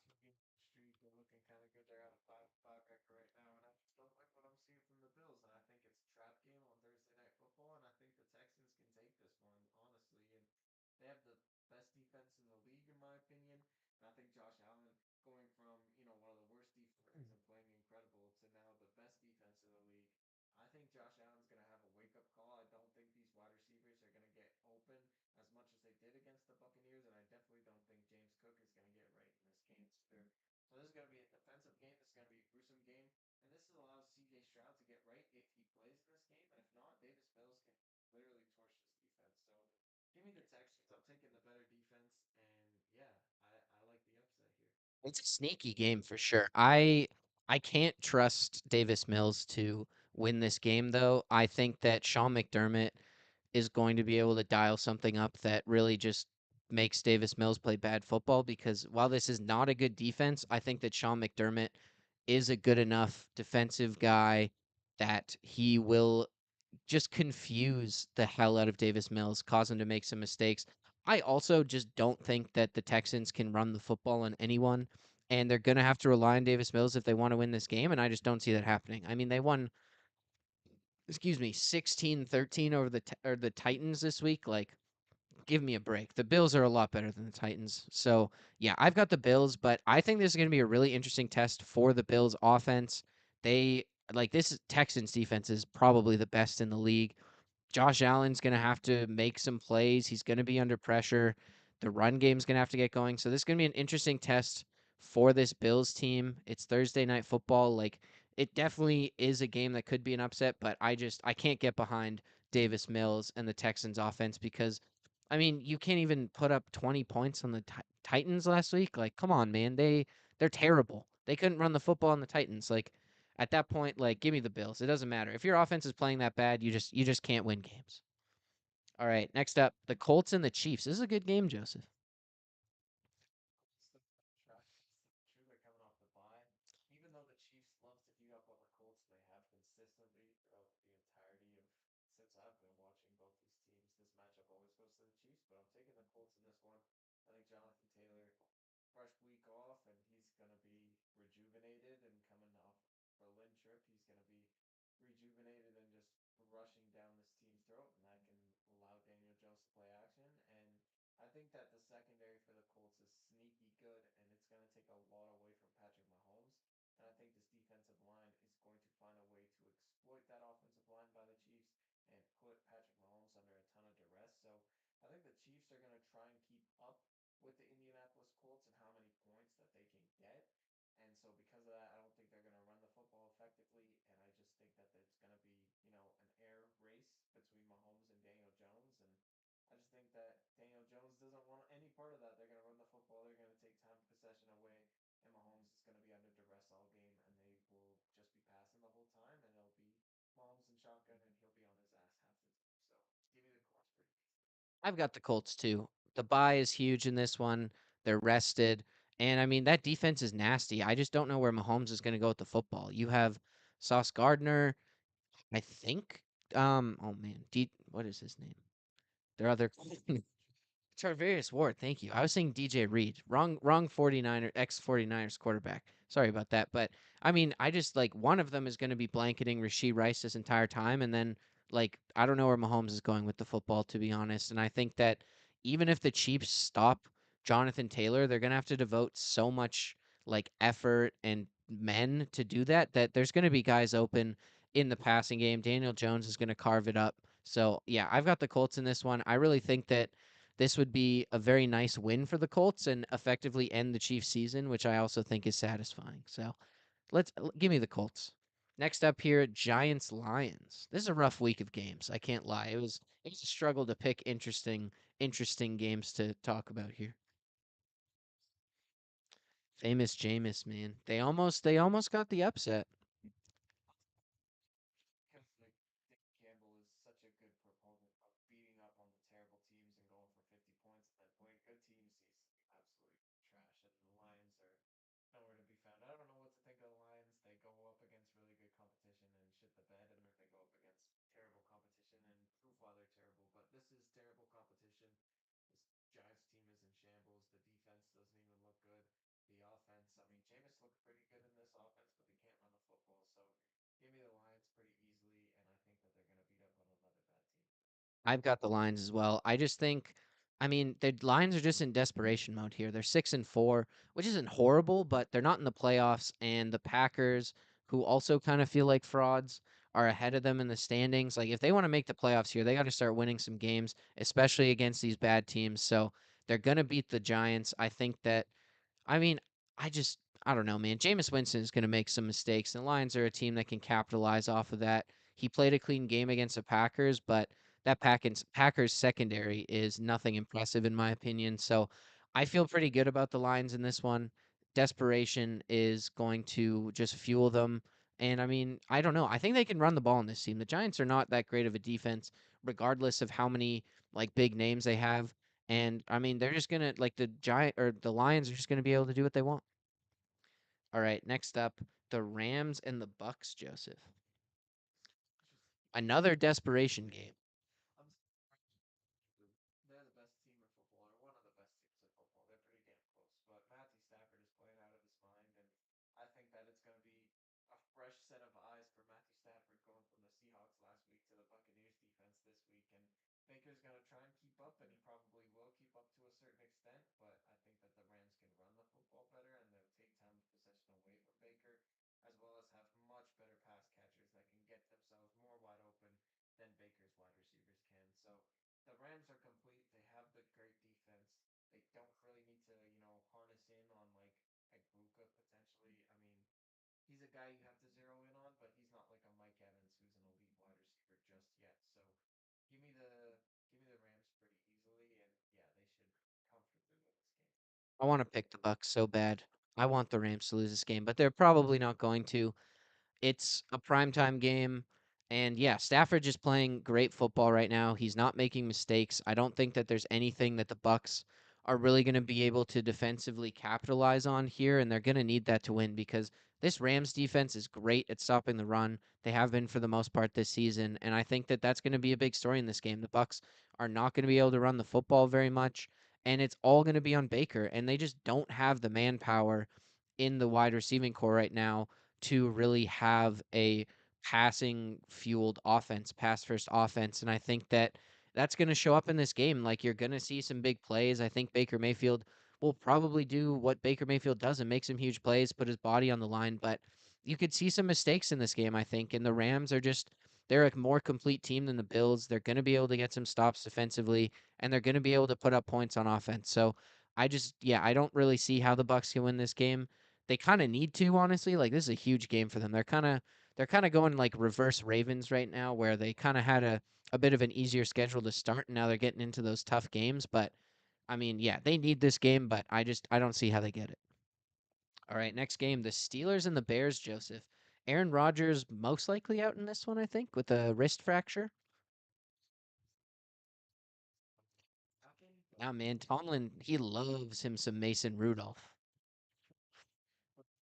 B: Two-game streak. They're looking kind of good. They're at a 5-5 record right now, and I just don't like what I'm seeing from the Bills. And I think it's a trap game on Thursday Night Football, and I think the Texans can take this one, honestly. And they have the best defense in the league, in my opinion. And I think Josh Allen going from one of the worst defenses and playing incredible to now the best defense in the league. I think Josh Allen's going to have a wake up call. I don't think these wide receivers are going to get open as much as they did against the Buccaneers, and I definitely don't think James Cook is going to get right in this game either. So this is going to be a defensive game. This is going to be a gruesome game, and this allows C.J. Stroud to get right if he plays in this game, and if not, Davis Mills can literally torch this defense. So give me the Texans. I'm taking the better defense, and yeah, I like the upset here.
A: It's a sneaky game for sure. I can't trust Davis Mills to win this game though. I think that Sean McDermott is going to be able to dial something up that really just makes Davis Mills play bad football because while this is not a good defense, I think that Sean McDermott is a good enough defensive guy that he will just confuse the hell out of Davis Mills, cause him to make some mistakes. I also just don't think that the Texans can run the football on anyone, and they're going to have to rely on Davis Mills if they want to win this game, and I just don't see that happening. I mean, they won, excuse me, 16-13 over the Titans this week. Like, give me a break. The Bills are a lot better than the Titans. So, yeah, I've got the Bills, but I think this is going to be a really interesting test for the Bills offense. They like this Texans defense is probably the best in the league. Josh Allen's going to have to make some plays. He's going to be under pressure. The run game's going to have to get going. So this is going to be an interesting test for this Bills team. It's Thursday night football. Like it definitely is a game that could be an upset, but I can't get behind Davis Mills and the Texans offense because I mean, you can't even put up 20 points on the Titans last week. Like, come on, man. They're terrible. They couldn't run the football on the Titans. Like at that point, like give me the Bills. It doesn't matter. If your offense is playing that bad, you just can't win games. All right, next up, the Colts and the Chiefs. This is a good game, Joseph.
B: It's the try. It's true. They're coming off the bye. Even though the Chiefs love to beat up on the Colts, they have consistently throughout the entirety of since I've been watching both these teams. This matchup always goes to the Chiefs, but I'm taking the Colts in this one. I think Jonathan Taylor, fresh week off, and he's gonna be rejuvenated and coming off Berlin trip. He's gonna be rejuvenated and just rushing down this team's throat, and that can allow Daniel Jones to play action. And I think that the secondary for the Colts is sneaky good, and it's going to take a lot away from Patrick Mahomes. And I think this defensive line is going to find a way to exploit that offensive line by the Chiefs and put Patrick Mahomes under a ton of duress. So I think the Chiefs are going to try and keep up with the Indianapolis Colts and how many points that they can get. And so because of that, I don't think they're going to run the football effectively. And I just think that it's going to be, an air race between Mahomes and Daniel Jones. And I just think that Daniel Jones doesn't want any part of that. They're going to run the football. They're going to take time possession away. And Mahomes is going to be under duress all game. And they will just be passing the whole time. And it'll be Mahomes and shotgun. And he'll be on his ass half the time. So give me the Colts pretty easily.
A: I've got the Colts too. The bye is huge in this one. They're rested. And I mean, that defense is nasty. I just don't know where Mahomes is going to go with the football. You have Sauce Gardner, I think. Oh man, what is his name? Their other Tarvarius Ward, thank you. I was saying DJ Reed. Wrong 49er ex 49ers quarterback. Sorry about that. But I mean, I just like one of them is going to be blanketing Rasheed Rice this entire time and then like I don't know where Mahomes is going with the football to be honest. And I think that even if the Chiefs stop Jonathan Taylor, they're going to have to devote so much like effort and men to do that that there's going to be guys open in the passing game. Daniel Jones is going to carve it up. So, yeah, I've got the Colts in this one. I really think that this would be a very nice win for the Colts and effectively end the Chiefs season, which I also think is satisfying. So give me the Colts. Next up here, Giants Lions. This is a rough week of games. I can't lie. It was a struggle to pick interesting games to talk about here. Famous Jameis, man. They almost got the upset.
B: Because like Dick Campbell is such a good proponent of beating up on the terrible teams and going for 50 points, and then playing good teams, he's absolute trash. And the Lions are nowhere to be found. I don't know what to think of the Lions. They go up against really good competition and shit the bed, and then they go up against terrible competition and prove why they're terrible. But this is terrible competition. This Giants team is in shambles. The defense doesn't even look good. The offense, I mean, Jameis looked pretty good in this offense, but they can't run the football. So give me the Lions pretty easily, and I think that they're going to beat up on another bad team.
A: I've got the Lions as well. I just think, I mean, the Lions are just in desperation mode here. They're 6-4, which isn't horrible, but they're not in the playoffs. And the Packers, who also kind of feel like frauds, are ahead of them in the standings. Like, if they want to make the playoffs here, they got to start winning some games, especially against these bad teams. So they're going to beat the Giants. I think that I mean, I don't know, man. Jameis Winston is going to make some mistakes, and the Lions are a team that can capitalize off of that. He played a clean game against the Packers, but that Packers secondary is nothing impressive in my opinion. So I feel pretty good about the Lions in this one. Desperation is going to just fuel them. And I mean, I don't know. I think they can run the ball in this team. The Giants are not that great of a defense, regardless of how many like big names they have. And I mean, they're just gonna like the Lions are just gonna be able to do what they want. All right, next up, the Rams and the Bucks, Joseph. Another desperation game.
B: I'm they're the best team in football, or one of the best teams in football. They're pretty damn close. But Matthew Stafford is playing out of his mind, and I think that it's going to be a fresh set of eyes for Matthew Stafford going from the Seahawks last week to the Buccaneers defense this week. And Baker's going to try and keep up, and he probably will keep up to a certain extent. But I think that the Rams can run the football better, and they'll take time of possession away from Baker, as well as have much better pass catchers that can get themselves more wide open than Baker's wide receivers can. So the Rams are complete. They have the great defense. They don't really need to, harness in on like Buka potentially. I mean, he's a guy you have to zero in on, but he's not like a Mike Evans who's an elite wide receiver just yet. So give me the give me the Rams pretty easily, and yeah, they should comfortably win this game.
A: I want to pick the Bucks so bad. I want the Rams to lose this game, but they're probably not going to. It's a primetime game. And yeah, Stafford just playing great football right now. He's not making mistakes. I don't think that there's anything that the Bucks are really going to be able to defensively capitalize on here, and they're going to need that to win because this Rams defense is great at stopping the run. They have been for the most part this season, and I think that that's going to be a big story in this game. The Bucks are not going to be able to run the football very much, and it's all going to be on Baker, and they just don't have the manpower in the wide receiving core right now to really have a passing fueled offense, pass first offense. And I think that that's going to show up in this game. Like you're going to see some big plays. I think Baker Mayfield will probably do what Baker Mayfield does and make some huge plays, put his body on the line. But you could see some mistakes in this game, I think. And the Rams are just, they're a more complete team than the Bills. They're going to be able to get some stops defensively, and they're going to be able to put up points on offense. So yeah, I don't really see how the Bucks can win this game. They kind of need to, honestly. Like this is a huge game for them. They're kind of going like reverse Ravens right now, where they kind of had a bit of an easier schedule to start, and now they're getting into those tough games. But I mean, yeah, they need this game, but I don't see how they get it. All right, next game, the Steelers and the Bears, Joseph. Aaron Rodgers most likely out in this one, I think, with a wrist fracture. Now, man, Tomlin, he loves him some Mason Rudolph.
B: This damn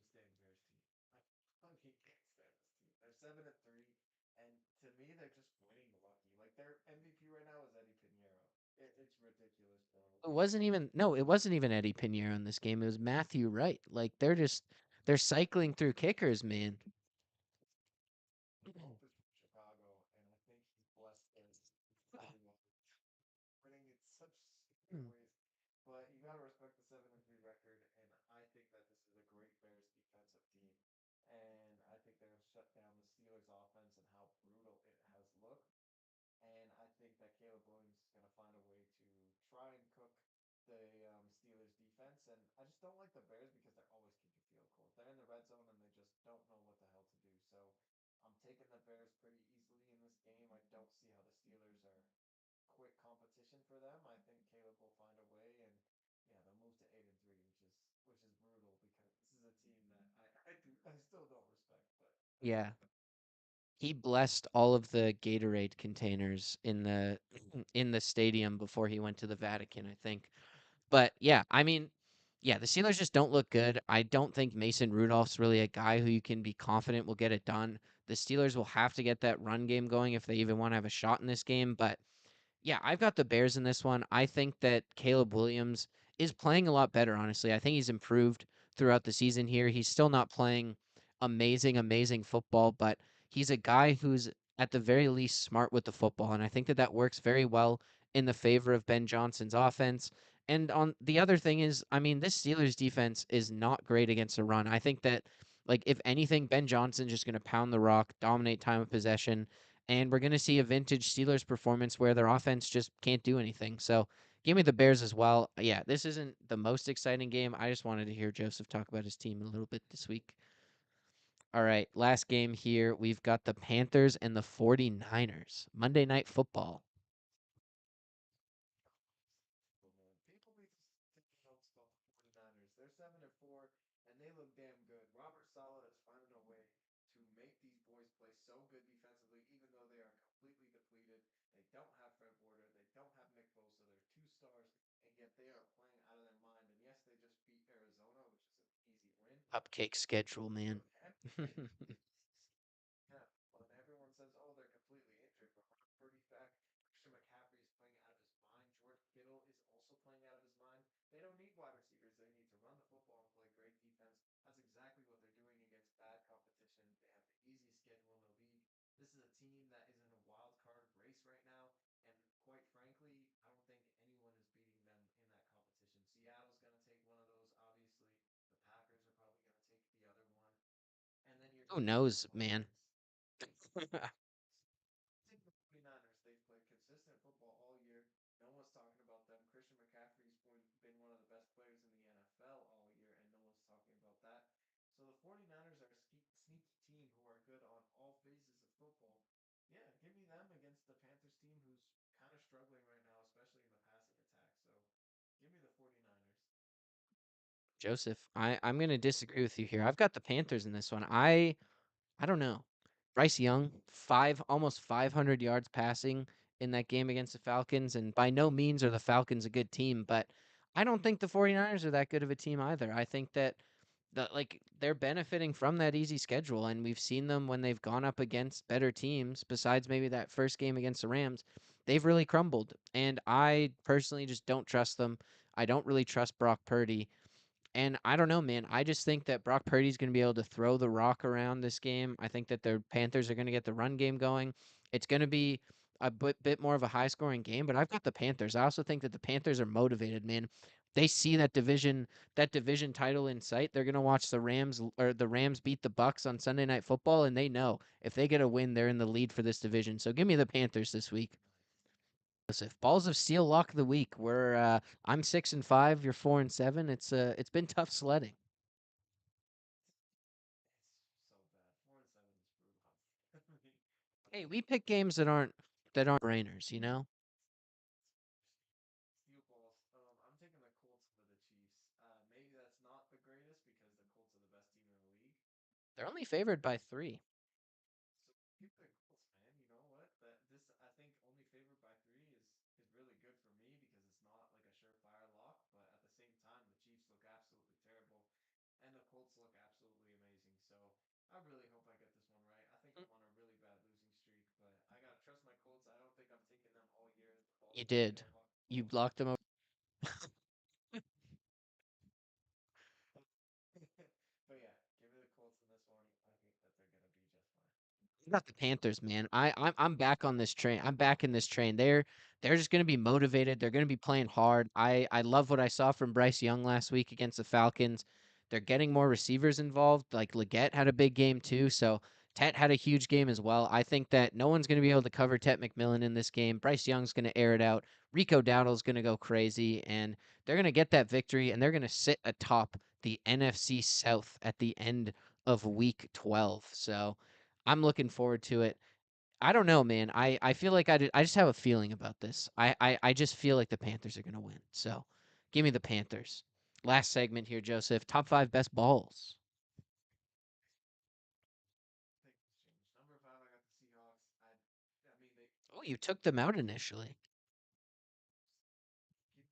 B: Bears team. I fucking can't stand this team. They're 7-3, and to me, they're just winning lucky. Like their MVP right now is Eddie Pinheiro. It's ridiculous, bro.
A: It wasn't even no, it wasn't even Eddie Pinheiro in this game. It was Matthew Wright. Like they're cycling through kickers, man.
B: Pope is from Chicago, and I think he's blessed them really well, winning in such stupid ways. But you gotta respect the 7-3 record, and I think that this is a great Bears defensive team, and I think they're gonna shut down the Steelers' offense and how brutal it has looked. And I think that Caleb Williams is going to find a way to try and cook the Steelers defense. And I just don't like the Bears because they're always kicking field goals. They're in the red zone and they just don't know what the hell to do. So I'm taking the Bears pretty easily in this game. I don't see how the Steelers are quick competition for them. I think Caleb will find a way, and yeah, they'll move to 8-3, which is brutal because this is a team that I still don't respect, but that's
A: Yeah.
B: just me.
A: He blessed all of the Gatorade containers in the in the stadium before he went to the Vatican, I think. But yeah, I mean, yeah, the Steelers just don't look good. I don't think Mason Rudolph's really a guy who you can be confident will get it done. The Steelers will have to get that run game going if they even want to have a shot in this game. But yeah, I've got the Bears in this one. I think that Caleb Williams is playing a lot better, honestly. I think he's improved throughout the season here. He's still not playing amazing football, but he's a guy who's at the very least smart with the football. And I think that that works very well in the favor of Ben Johnson's offense. And on the other thing is, I mean, this Steelers defense is not great against the run. I think that, like, if anything, Ben Johnson's just going to pound the rock, dominate time of possession, and we're going to see a vintage Steelers performance where their offense just can't do anything. So give me the Bears as well. Yeah, this isn't the most exciting game. I just wanted to hear Joseph talk about his team a little bit this week. All right, last game here. We've got the Panthers and the 49ers. Monday Night Football.
B: But man, people need to take notes about the 49ers. They're 7-4, and they look damn good. Robert Sala is finding a way to make these boys play so good defensively, even though they are completely depleted. They don't have Fred Warner, they don't have Nick Bosa. They're two stars, and yet they are playing out of their mind. And yes, they just beat Arizona, which is an easy win.
A: Cupcake schedule, man.
B: Yeah, but everyone says, oh, they're completely injured. But Brock Purdy's back. Christian McCaffrey is playing out of his mind. George Kittle is also playing out of his mind. They don't need wide receivers. They need to run the football and play great defense. That's exactly what they're doing against bad competition. They have the easiest schedule in the league. This is a team that is in a wild card race right now. And quite frankly, I don't think anyone is beating them in that competition. Seattle's going to take one of those, obviously. The Packers are probably going to take the other one. And then you're
A: Who
B: going to have the
A: knows, man?
B: Vikings. Take the 49ers. They've played consistent football all year. No one's talking about them. Christian McCaffrey's been one of the best players in the NFL all year, and no one's talking about that. So the 49ers are a sneaky team who are good on all phases of football. Yeah, give me them against the Panthers team who's kind of struggling right now, especially in the passing attack. So give me the 49ers.
A: Joseph, I'm gonna disagree with you here. I've got the Panthers in this one. I don't know. Bryce Young, almost 500 yards passing in that game against the Falcons, and by no means are the Falcons a good team, but I don't think the 49ers are that good of a team either. I think that they're benefiting from that easy schedule, and we've seen them when they've gone up against better teams, besides maybe that first game against the Rams, they've really crumbled. And I personally just don't trust them. I don't really trust Brock Purdy. And I don't know, man. I just think that Brock Purdy's going to be able to throw the rock around this game. I think that the Panthers are going to get the run game going. It's going to be a bit more of a high scoring game, but I've got the Panthers. I also think that the Panthers are motivated, man. They see that division title in sight. They're going to watch the Rams beat the Bucks on Sunday Night Football, and they know if they get a win, they're in the lead for this division. So give me the Panthers this week. Joseph, Balls of Steel lock of the week. I'm 6-5, you're 4-7. It's been tough sledding.
B: It's so bad. 4-7 is brutal. I mean,
A: Hey, we pick games that aren't brainers, you know?
B: Steel balls. I'm taking the Colts over the Chiefs. Maybe that's not the greatest because the Colts are the best team in the league.
A: They're only favored by 3.
B: So give the Colts, man. You know what? That this I think only favored by 3 is really good for me because it's not like a surefire lock. But at the same time, the Chiefs look absolutely terrible, and the Colts look absolutely amazing. So I really hope I get this one right. I think I'm on a really bad losing streak, but I gotta trust my Colts. I don't think I'm taking them all year. The balls
A: You
B: of
A: did.
B: steel lock.
A: You blocked them.
B: But yeah, give me the Colts in this one. I think that they're gonna be just fine.
A: About the Panthers, man. I'm back on this train. I'm back in this train. They're just gonna be motivated. They're gonna be playing hard. I love what I saw from Bryce Young last week against the Falcons. They're getting more receivers involved. Like Leggett had a big game too. So Tet had a huge game as well. I think that no one's gonna be able to cover Tet McMillan in this game. Bryce Young's gonna air it out. Rico Dowdle's gonna go crazy, and they're gonna get that victory, and they're gonna sit atop the NFC South at the end of Week 12. So I'm looking forward to it. I don't know, man. I feel like I just have a feeling about this. I just feel like the Panthers are going to win. So give me the Panthers. Last segment here, Joseph. Top five best balls.
B: Pick this change. Number five, I got the Seahawks. I mean,
A: Oh, you took them out initially.
B: give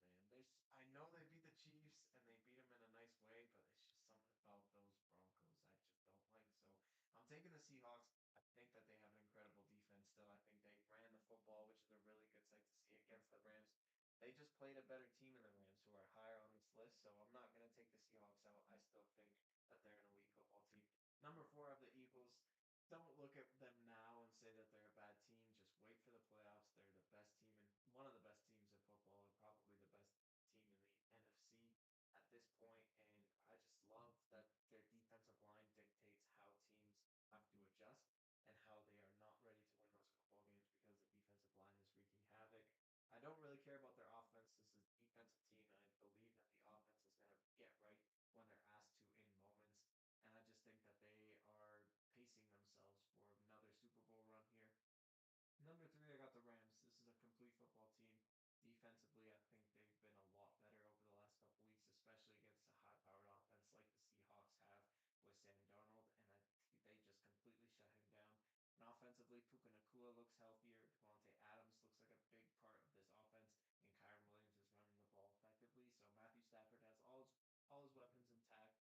B: Broncos, man. I know they beat the Chiefs and they beat them in a nice way, but it's just something about those Broncos I just don't like. So I'm taking the Seahawks. I think that they have an incredible defense still. I think they ran the football, which is a really good sight to see against the Rams. They just played a better team in the Rams, who are higher on this list. So I'm not going to take the Seahawks out. I still think that they're an elite football team. Number four of the Eagles. Don't look at them now and say that they're a bad team. Just wait for the playoffs. They're the best team and one of the best teams in football, and probably the best team in the NFC at this point. And I just love that their defensive line dictates how teams have to adjust and how they are not ready to win those football games because the defensive line is wreaking havoc. I don't really care about their offense. This is a defensive team, and I believe that the offense is going to get right when they're asked to in moments. And I just think that they are pacing themselves for another Super Bowl run here. Number three, I got the Rams. This is a complete football team. Defensively, I think they've been a lot better over the last couple weeks, especially against a high-powered offense like the Seahawks have with Sam Darnold, and they just completely shut him down. And offensively, Puka Nakua looks healthier. Devontae Adams looks like a big part of this offense, and Kyron Williams is running the ball effectively. So Matthew Stafford has all his weapons intact,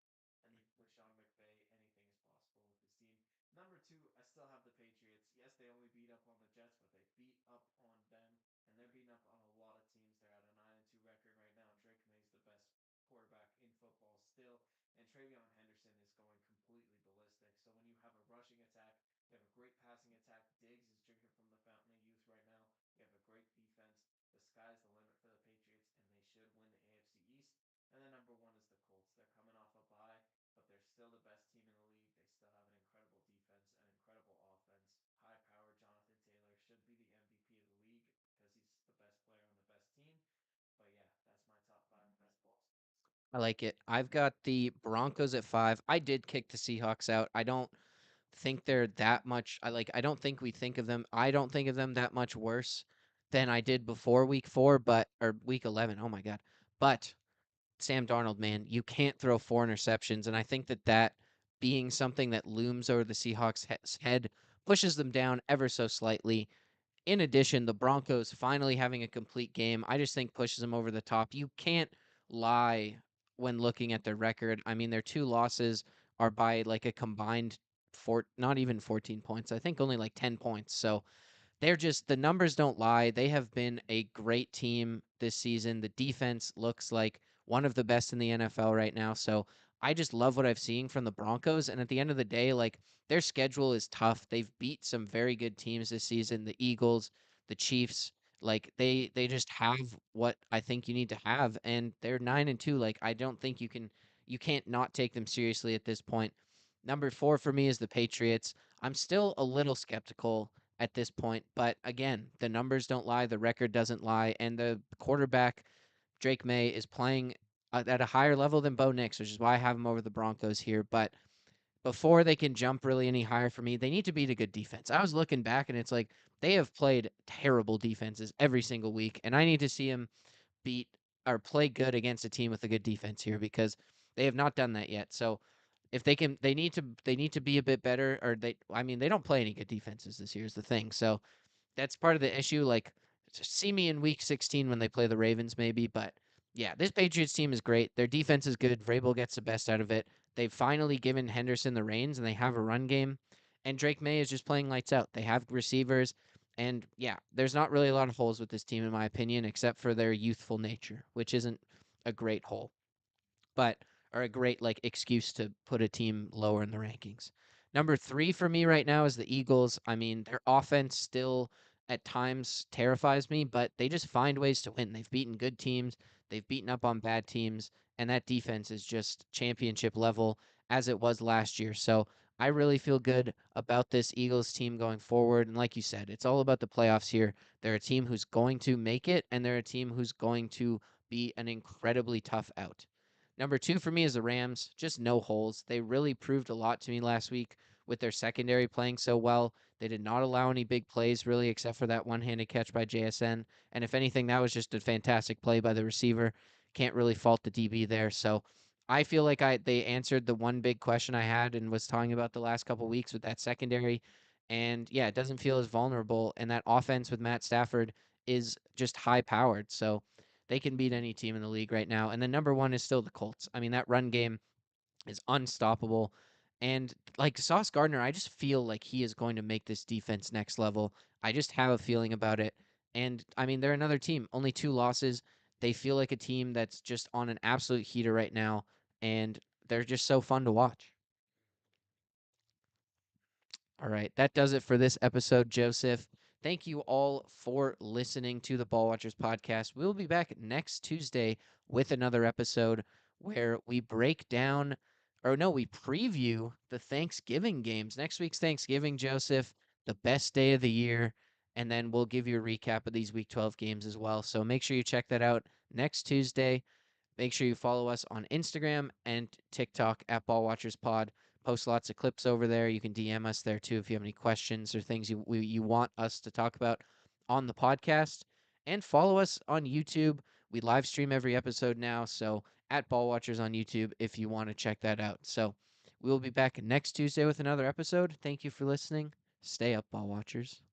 B: and with Sean McVay, anything is possible with this team. Number two, I still have the Patriots. Yes, they only beat up on the Jets, but they beat up on them, and they're beating up on a lot of teams. They're at a 9-2 record right now. Drake May's the best quarterback in football still, and Travion Henderson is going completely ballistic. So when you have a rushing attack, you have a great passing attack. Diggs is drinking from the fountain of youth right now. You have a great defense. The sky's the limit for the Patriots, and they should win the AFC East. And then number one is the Colts. They're coming off a bye, but they're still the best team in the league. They still have an incredible defense, an incredible offense. High power Jonathan Taylor should be the MVP of the league because he's the best player on the best team. But yeah, that's my top five best balls.
A: I like it. I've got the Broncos at five. I did kick the Seahawks out. I don't think they're that much. I don't think we think of them. I don't think of them that much worse than I did before week four, but or week 11. Oh my god! But Sam Darnold, man, you can't throw four interceptions, and I think that being something that looms over the Seahawks' head pushes them down ever so slightly. In addition, the Broncos finally having a complete game, I just think pushes them over the top. You can't lie when looking at their record. I mean, their two losses are by like a combined not even 14 points. I think only like 10 points. So they're just the numbers don't lie. They have been a great team this season. The defense looks like one of the best in the NFL right now. So I just love what I've seen from the Broncos. And at the end of the day, like their schedule is tough. They've beat some very good teams this season. The Eagles, the Chiefs. Like they just have what I think you need to have, and they're 9-2. Like I don't think you can't not take them seriously at this point. Number four for me is the Patriots. I'm still a little skeptical at this point. But again, the numbers don't lie, the record doesn't lie, and the quarterback Drake May is playing at a higher level than Bo Nix, which is why I have him over the Broncos here. But before they can jump really any higher for me, they need to beat a good defense. I was looking back, and it's like they have played terrible defenses every single week, and I need to see them beat or play good against a team with a good defense here because they have not done that yet. So if they can, they need to be a bit better. Or I mean, they don't play any good defenses this year is the thing. So that's part of the issue. Like, see me in week 16 when they play the Ravens, maybe. But yeah, this Patriots team is great. Their defense is good. Vrabel gets the best out of it. They've finally given Henderson the reins, and they have a run game. And Drake May is just playing lights out. They have receivers. And yeah, there's not really a lot of holes with this team, in my opinion, except for their youthful nature, which isn't a great hole, but are a great like excuse to put a team lower in the rankings. Number three for me right now is the Eagles. I mean, their offense still at times terrifies me, but they just find ways to win. They've beaten good teams, they've beaten up on bad teams, and that defense is just championship level as it was last year. So I really feel good about this Eagles team going forward. And like you said, it's all about the playoffs here. They're a team who's going to make it, and they're a team who's going to be an incredibly tough out. Number two for me is the Rams. Just no holes. They really proved a lot to me last week with their secondary playing so well. They did not allow any big plays, really, except for that one handed catch by JSN. And if anything, that was just a fantastic play by the receiver. Can't really fault the DB there. So I feel like they answered the one big question I had and was talking about the last couple weeks with that secondary. And yeah, it doesn't feel as vulnerable. And that offense with Matt Stafford is just high powered. So they can beat any team in the league right now. And then number one is still the Colts. I mean, that run game is unstoppable. And like Sauce Gardner, I just feel like he is going to make this defense next level. I just have a feeling about it. And I mean, they're another team, only 2 losses. They feel like a team that's just on an absolute heater right now. And they're just so fun to watch. All right, that does it for this episode, Joseph. Thank you all for listening to the Ball Watchers podcast. We'll be back next Tuesday with another episode where we break down, or no, we preview the Thanksgiving games. Next week's Thanksgiving, Joseph, the best day of the year. And then we'll give you a recap of these Week 12 games as well. So make sure you check that out next Tuesday. Make sure you follow us on Instagram and TikTok at Ball Watchers Pod. Post lots of clips over there. You can DM us there too if you have any questions or things you want us to talk about on the podcast. And follow us on YouTube. We live stream every episode now, so at Ball Watchers on YouTube if you want to check that out. So we will be back next Tuesday with another episode. Thank you for listening. Stay up, Ball Watchers.